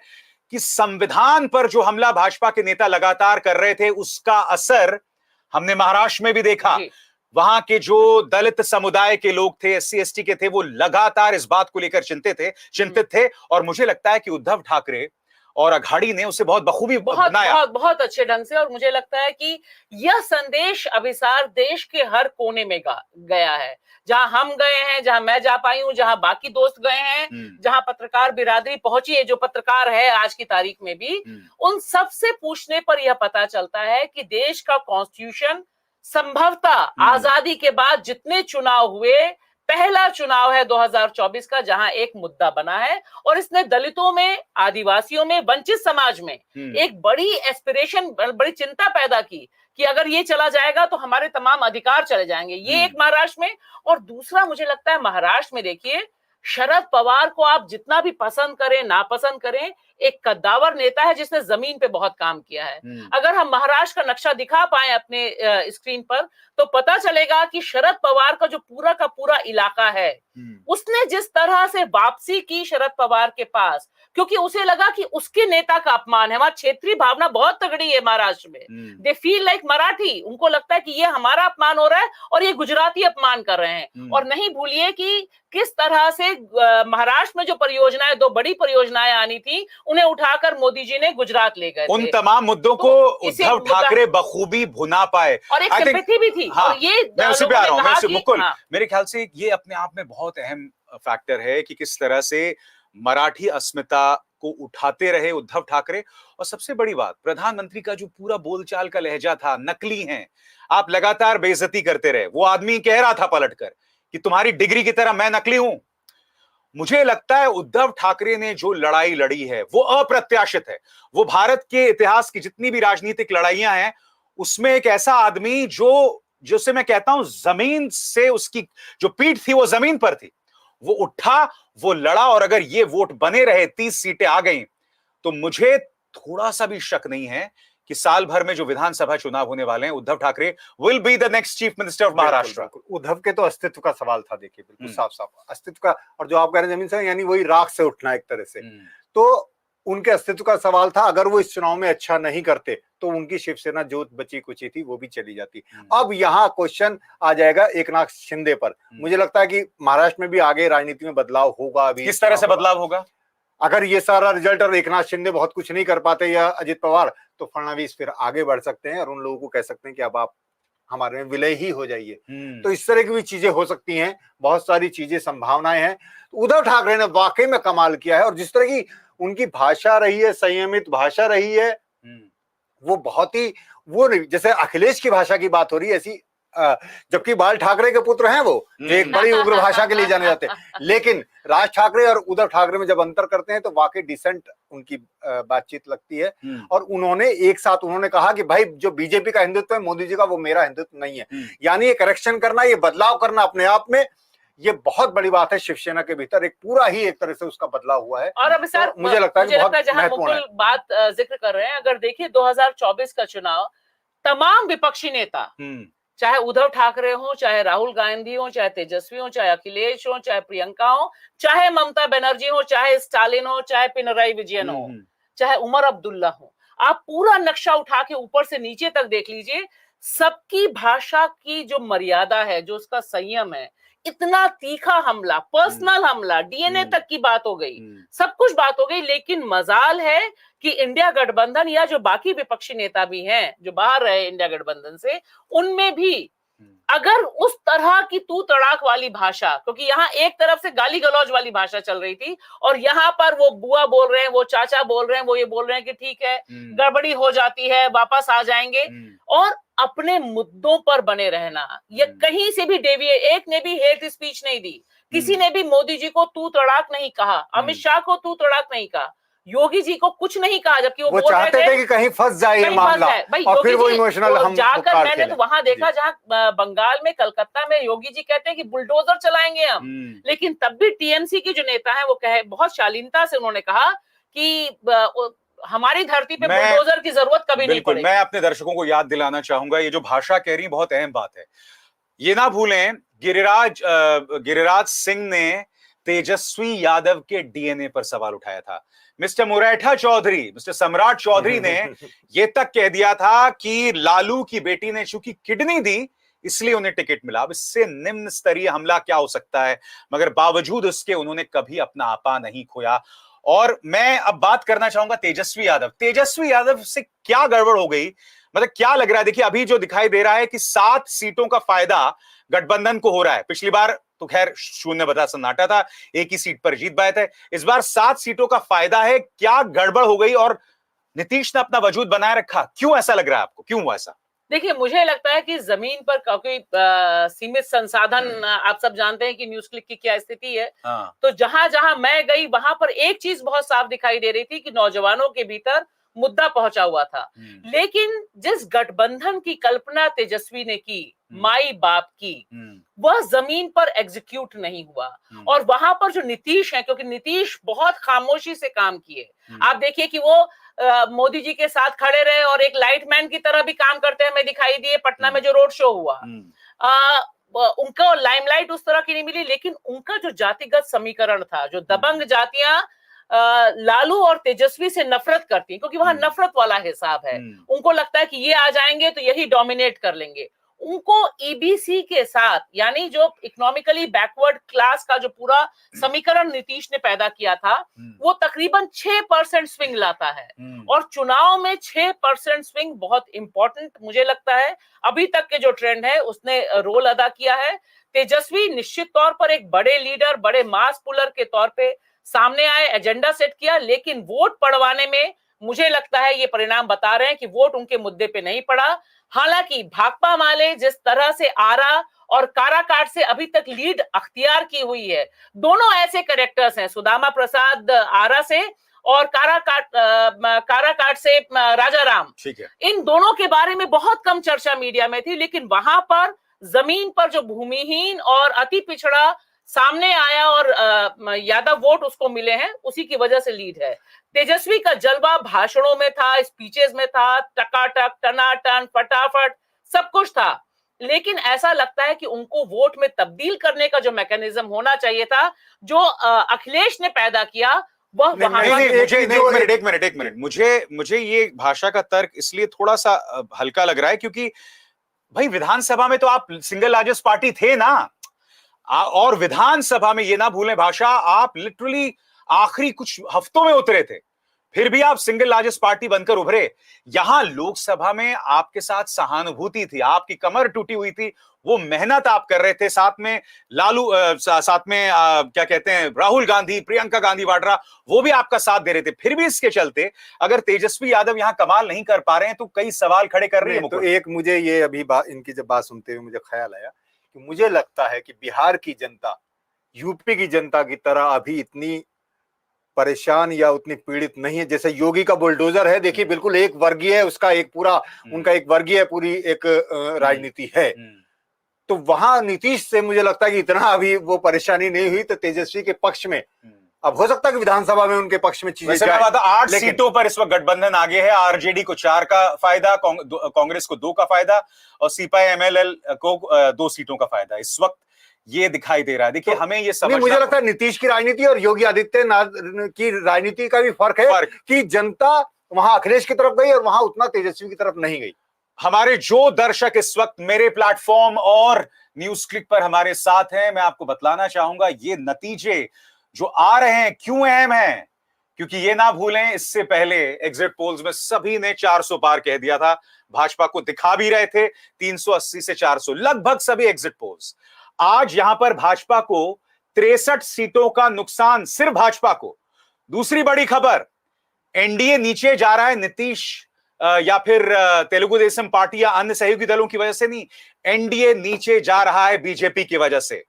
कि संविधान पर जो हमला भाजपा के नेता लगातार कर रहे थे, उसका असर हमने महाराष्ट्र में भी देखा। वहां के जो दलित समुदाय के लोग थे, एससी एसटी के थे, वो लगातार इस बात को लेकर चिंतित थे। और मुझे लगता है कि उद्धव ठाकरे और अघाड़ी ने उसे बहुत बखूबी बनाया, बहुत अच्छे ढंग से। और मुझे लगता है कि यह संदेश अभिसार देश के हर कोने में गया है। जहां हम गए हैं, जहां मैं जा पाई हूं, जहां बाकी दोस्त गए हैं, जहां पत्रकार बिरादरी पहुंची है, जो पत्रकार है आज की तारीख में भी, उन सब से पूछने पर यह पता चलता है कि देश का कॉन्स्टिट्यूशन संभवतः आजादी के बाद जितने चुनाव हुए, पहला चुनाव है 2024 का जहां एक मुद्दा बना है। और इसने दलितों में, आदिवासियों में, वंचित समाज में एक बड़ी एस्पिरेशन, बड़ी चिंता पैदा की कि अगर ये चला जाएगा तो हमारे तमाम अधिकार चले जाएंगे। ये एक महाराष्ट्र में। और दूसरा मुझे लगता है महाराष्ट्र में, देखिए, शरद पवार को आप जितना भी पसंद करें नापसंद करें, एक कद्दावर नेता है जिसने जमीन पे बहुत काम किया है। अगर हम महाराष्ट्र का नक्शा दिखा पाए अपने स्क्रीन पर, तो पता चलेगा कि शरद पवार का जो पूरा का पूरा इलाका है, उसने जिस तरह से वापसी की शरद पवार के पास, क्योंकि उसे लगा कि उसके नेता का अपमान है। वहां क्षेत्रीय भावना बहुत तगड़ी है महाराष्ट्र में। They feel like Marathi. उनको लगता है कि ये हमारा अपमान हो रहा है और ये गुजराती अपमान कर रहे हैं। और नहीं भूलिए कि किस तरह से महाराष्ट्र में जो परियोजनाएं, 2 बड़ी परियोजनाएं आनी थी, उन्हें उठाकर मोदी जी ने गुजरात ले गए। उन तमाम मुद्दों को उद्धव ठाकरे बखूबी भुना पाए। और एक सिंपैथी भी थी। हाँ, और ये मैं उसी पे आ रहा हूं, मुकुल, हाँ। मेरे ख्याल से ये अपने आप में बहुत अहम फैक्टर है कि किस तरह से मराठी अस्मिता को उठाते रहे उद्धव ठाकरे। और सबसे बड़ी बात, प्रधानमंत्री का जो पूरा बोलचाल का लहजा था, नकली है, आप लगातार बेइज्जती करते रहे। वो आदमी कह रहा था पलटकर कि तुम्हारी डिग्री की तरह मैं नकली हूं। मुझे लगता है उद्धव ठाकरे ने जो लड़ाई लड़ी है वो अप्रत्याशित है। वो भारत के इतिहास की जितनी भी राजनीतिक लड़ाइयां हैं, उसमें एक ऐसा आदमी जिसे मैं कहता हूं जमीन से उसकी जो पीठ थी वो जमीन पर थी, वो उठा, वो लड़ा। और अगर ये वोट बने रहे, 30 सीटें आ गई, तो मुझे थोड़ा सा भी शक नहीं है कि साल भर में जो विधानसभा चुनाव होने वाले हैं, Uddhav Thackeray will be the next chief minister of Maharashtra. Uddhav के तो अस्तित्व का सवाल था, देखिए, बिल्कुल साफ साफ अस्तित्व का। और जो आप कह रहे हैं जमीन से, यानी वही राख से उठना एक तरह से, तो उनके अस्तित्व का सवाल था। अगर वो इस चुनाव में अच्छा नहीं करते तो उनकी शिवसेना जो बची कुची थी वो भी चली जाती। अब यहाँ क्वेश्चन आ जाएगा एकनाथ शिंदे पर। मुझे लगता है कि महाराष्ट्र में भी आगे राजनीति में बदलाव होगा। अभी किस तरह से बदलाव होगा? अगर ये सारा रिजल्ट और एकनाथ शिंदे बहुत कुछ नहीं कर पाते या अजित पवार, तो फडणवीस फिर आगे बढ़ सकते हैं और उन लोगों को कह सकते हैं कि अब आप हमारे में विलय ही हो जाइए। तो इस तरह की भी चीजें हो सकती हैं, बहुत सारी चीजें, संभावनाएं हैं। उद्धव ठाकरे ने वाकई में कमाल किया है। और जिस तरह की उनकी भाषा रही है, संयमित भाषा रही है, वो बहुत ही, वो नहीं जैसे अखिलेश की भाषा की बात हो रही है ऐसी, जबकि बाल ठाकरे के पुत्र हैं वो, जो एक बड़ी उग्र भाषा के लिए जाने जाते हैं। लेकिन राज ठाकरे और उद्धव ठाकरे में जब अंतर करते हैं तो वाकई डिसेंट उनकी बातचीत लगती है। और उन्होंने एक साथ उन्होंने कहा कि भाई जो बीजेपी का हिंदुत्व है मोदी जी का, वो मेरा हिंदुत्व नहीं है। यानी ये करेक्शन करना, ये बदलाव करना अपने आप में ये बहुत बड़ी बात है। शिवसेना के भीतर एक पूरा ही एक तरह से उसका बदलाव हुआ है। और अब सर, तो मुझे लगता है कि बहुत महत्वपूर्ण है। बात जिक्र कर रहे हैं, अगर देखिए 2024 का चुनाव, तमाम विपक्षी नेता, चाहे उद्धव ठाकरे हो, चाहे राहुल गांधी हो, चाहे तेजस्वी हो, चाहे अखिलेश हो, चाहे प्रियंका हो, चाहे ममता बनर्जी हो, चाहे स्टालिन हो, चाहे पिनराई विजयन हो, चाहे उमर अब्दुल्ला हो, आप पूरा नक्शा उठा के ऊपर से नीचे तक देख लीजिए, सबकी भाषा की जो मर्यादा है, जो उसका संयम है, इतना तीखा हमला, पर्सनल हमला, डीएनए तक की बात हो गई, सब कुछ बात हो गई। लेकिन मजाल है कि इंडिया गठबंधन या जो बाकी विपक्षी नेता भी हैं जो बाहर रहे इंडिया गठबंधन से, उनमें भी अगर उस तरह की तू तड़ाक वाली भाषा, क्योंकि यहाँ एक तरफ से गाली गलौज वाली भाषा चल रही थी और यहाँ पर वो बुआ बोल रहे हैं, वो चाचा बोल रहे हैं, वो ये बोल रहे हैं कि ठीक है गड़बड़ी हो जाती है, वापस आ जाएंगे, और अपने मुद्दों पर बने रहना, ये कहीं से भी एक ने भी हेट स्पीच नहीं दी, किसी ने भी मोदी जी को तू तड़ाक नहीं कहा, अमित शाह को तू तड़ाक नहीं कहा, योगी जी को कुछ नहीं कहा, जबकि वो बोल चाहते थे कि कहीं फंस जाए ये मामला, और फिर वो इमोशनल हम जाकर मैंने तो वहां देखा जहां बंगाल में, कलकत्ता में योगी जी कहते हैं कि बुलडोजर चलाएंगे हम, लेकिन तब भी टीएमसी की जो नेता है वो कहे, बहुत शालीनता से उन्होंने कहा कि हमारी धरती पे बुलडोजर की जरूरत कभी नहीं पड़ेगी। मैं अपने दर्शकों को याद दिलाना चाहूंगा, ये जो भाषा कह रही है बहुत अहम बात है, ये ना भूलें गिरिराज सिंह ने तेजस्वी यादव के डीएनए पर सवाल उठाया था। मिस्टर मुरैठा चौधरी, मिस्टर सम्राट चौधरी ने यह तक कह दिया था कि लालू की बेटी ने चूंकि किडनी दी इसलिए उन्हें टिकट मिला। अब इससे निम्न स्तरीय हमला क्या हो सकता है, मगर बावजूद उसके उन्होंने कभी अपना आपा नहीं खोया। और मैं अब बात करना चाहूंगा तेजस्वी यादव से क्या गड़बड़ हो गई, मतलब क्या लग रहा है। देखिए अभी जो दिखाई दे रहा है कि 7 सीटों का फायदा गठबंधन को हो रहा है। पिछली बार तो खैर शून्य बता सन्नाटा था, एक ही सीट पर जीत पाए थे, इस बार 7 सीटों का फायदा है। क्या गड़बड़ हो गई और नीतीश ने अपना वजूद बनाए रखा, क्यों ऐसा लग रहा है आपको, क्यों हुआ ऐसा? देखिए मुझे लगता है कि जमीन पर क्योंकि सीमित संसाधन, आप सब जानते हैं कि न्यूज क्लिक की क्या स्थिति है, तो जहां जहां मैं गई वहां पर एक चीज बहुत साफ दिखाई दे रही थी कि नौजवानों के भीतर मुद्दा पहुंचा हुआ था। लेकिन जिस गठबंधन की कल्पना तेजस्वी ने की, माई बाप की, वह जमीन पर एग्जीक्यूट नहीं हुआ। और वहां पर जो नीतीश है, क्योंकि नीतीश बहुत खामोशी से काम किए, आप देखिए कि वो मोदी जी के साथ खड़े रहे और एक लाइटमैन की तरह भी काम करते हमें दिखाई दिए। पटना में जो रोड शो हुआ, उनको लाइमलाइट उस तरह की नहीं मिली, लेकिन उनका जो जातिगत समीकरण था, जो दबंग जातियां लालू और तेजस्वी से नफरत करती हैं, क्योंकि वहां नफरत वाला हिसाब है, उनको लगता है कि ये आ जाएंगे तो यही डोमिनेट कर लेंगे। उनको ईबीसी के साथ, यानी जो इकोनॉमिकली बैकवर्ड क्लास का जो पूरा समीकरण नीतीश ने पैदा किया था, वो तकरीबन 6% स्विंग लाता है। और चुनाव में 6% स्विंग बहुत इंपॉर्टेंट मुझे लगता है। अभी तक के जो ट्रेंड है उसने रोल अदा किया है। तेजस्वी निश्चित तौर पर एक बड़े लीडर, बड़े मास पुलर के तौर पे सामने आए, एजेंडा सेट किया, लेकिन वोट पड़वाने में मुझे लगता है ये परिणाम बता रहे हैं कि वोट उनके मुद्दे पे नहीं पड़ा। हालांकि भाकपा माले जिस तरह से आरा और काराकाट से अभी तक लीड अख्तियार की हुई है, दोनों ऐसे कैरेक्टर्स हैं, सुदामा प्रसाद आरा से और काराकाट से राजा राम, ठीक है, इन दोनों के बारे में बहुत कम चर्चा मीडिया में थी, लेकिन वहां पर जमीन पर जो भूमिहीन और अति पिछड़ा सामने आया और यादव वोट उसको मिले हैं, उसी की वजह से लीड है। तेजस्वी का जलवा भाषणों में था, स्पीचेस में था, टकाटक, टनाटन, फटाफट, सब कुछ था, लेकिन ऐसा लगता है कि उनको वोट में तब्दील करने का जो मैकेनिज्म होना चाहिए था, जो अखिलेश ने पैदा किया, वह वहां एक मिनट, मुझे ये भाषा का तर्क इसलिए थोड़ा सा हल्का लग रहा है क्योंकि भाई विधानसभा में तो आप सिंगल लार्जेस्ट पार्टी थे ना, और विधानसभा में ये ना भूलें भाषा, आप लिटरली आखिरी कुछ हफ्तों में उतरे थे, फिर भी आप सिंगल लार्जेस्ट पार्टी बनकर उभरे। यहां लोकसभा में आपके साथ सहानुभूति थी, आपकी कमर टूटी हुई थी, वो मेहनत आप कर रहे थे, साथ में लालू, साथ में क्या कहते हैं, राहुल गांधी, प्रियंका गांधी वाड्रा, वो भी आपका साथ दे रहे थे। फिर भी इसके चलते अगर तेजस्वी यादव यहां कमाल नहीं कर पा रहे हैं तो कई सवाल खड़े कर रही है। तो एक मुझे ये अभी इनकी जब बात सुनते हुए मुझे ख्याल आया कि मुझे लगता है कि बिहार की जनता यूपी की जनता की तरह अभी इतनी परेशान या उतनी पीड़ित नहीं है जैसे योगी का बुलडोजर है। देखिए बिल्कुल एक वर्गीय है, उसका एक पूरा, उनका एक वर्गीय पूरी एक राजनीति है। तो वहां नीतीश से मुझे लगता है कि इतना अभी वो परेशानी नहीं हुई। तो तेजस्वी के पक्ष में अब हो सकता है कि विधानसभा में उनके पक्ष में चीजें वैसे मैं जाए, बात 8 लेकिन सीटों पर इस वक्त गठबंधन आगे है। आरजेडी को 4 का फायदा, कांग्रेस को 2 का फायदा और सीपीआई एमएलएल को 2 सीटों का फायदा इस वक्त ये दिखाई दे रहा है। देखिए, हमें ये नहीं, समझना, मुझे लगता है नीतीश की राजनीति और योगी आदित्यनाथ की राजनीति का भी फर्क है कि जनता वहां अखिलेश की तरफ गई और वहां उतना तेजस्वी की तरफ नहीं गई। हमारे जो दर्शक इस वक्त मेरे प्लेटफॉर्म और न्यूज क्लिक पर हमारे साथ हैं, मैं आपको बतलाना चाहूंगा ये नतीजे जो आ रहे हैं क्यों अहम हैं, क्योंकि ये ना भूलें इससे पहले एग्जिट पोल्स में सभी ने 400 पार कह दिया था, भाजपा को दिखा भी रहे थे 380 से 400, लगभग सभी एग्जिट पोल्स। आज यहां पर भाजपा को 63 सीटों का नुकसान, सिर्फ भाजपा को। दूसरी बड़ी खबर, एनडीए नीचे जा रहा है नीतीश या फिर तेलुगु देशम पार्टी या अन्य सहयोगी दलों की वजह से नहीं, एनडीए नीचे जा रहा है बीजेपी की वजह से।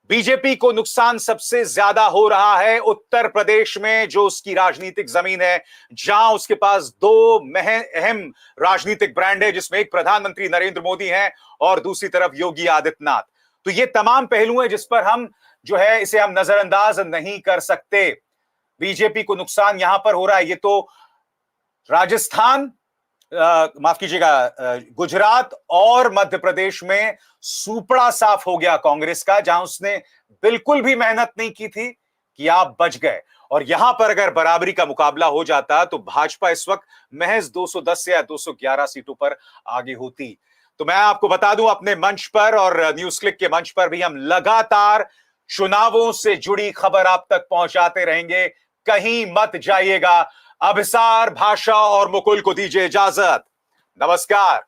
बीजेपी को नुकसान सबसे ज्यादा हो रहा है उत्तर प्रदेश में, जो उसकी राजनीतिक जमीन है, जहां उसके पास 2 अहम राजनीतिक ब्रांड है, जिसमें एक प्रधानमंत्री नरेंद्र मोदी हैं और दूसरी तरफ योगी आदित्यनाथ। तो ये तमाम पहलू हैं जिस पर हम जो है इसे हम नजरअंदाज नहीं कर सकते। बीजेपी को नुकसान यहां पर हो रहा है। ये तो राजस्थान, माफ कीजिएगा, गुजरात और मध्य प्रदेश में सूपड़ा साफ हो गया कांग्रेस का, जहां उसने बिल्कुल भी मेहनत नहीं की थी कि आप बच गए। और यहां पर अगर बराबरी का मुकाबला हो जाता तो भाजपा इस वक्त महज 210 या 211 सीटों पर आगे होती। तो मैं आपको बता दूं, अपने मंच पर और न्यूज क्लिक के मंच पर भी हम लगातार चुनावों से जुड़ी खबर आप तक पहुंचाते रहेंगे। कहीं मत जाइएगा। अभिसार, भाषा और मुकुल को दीजिए इजाजत। नमस्कार।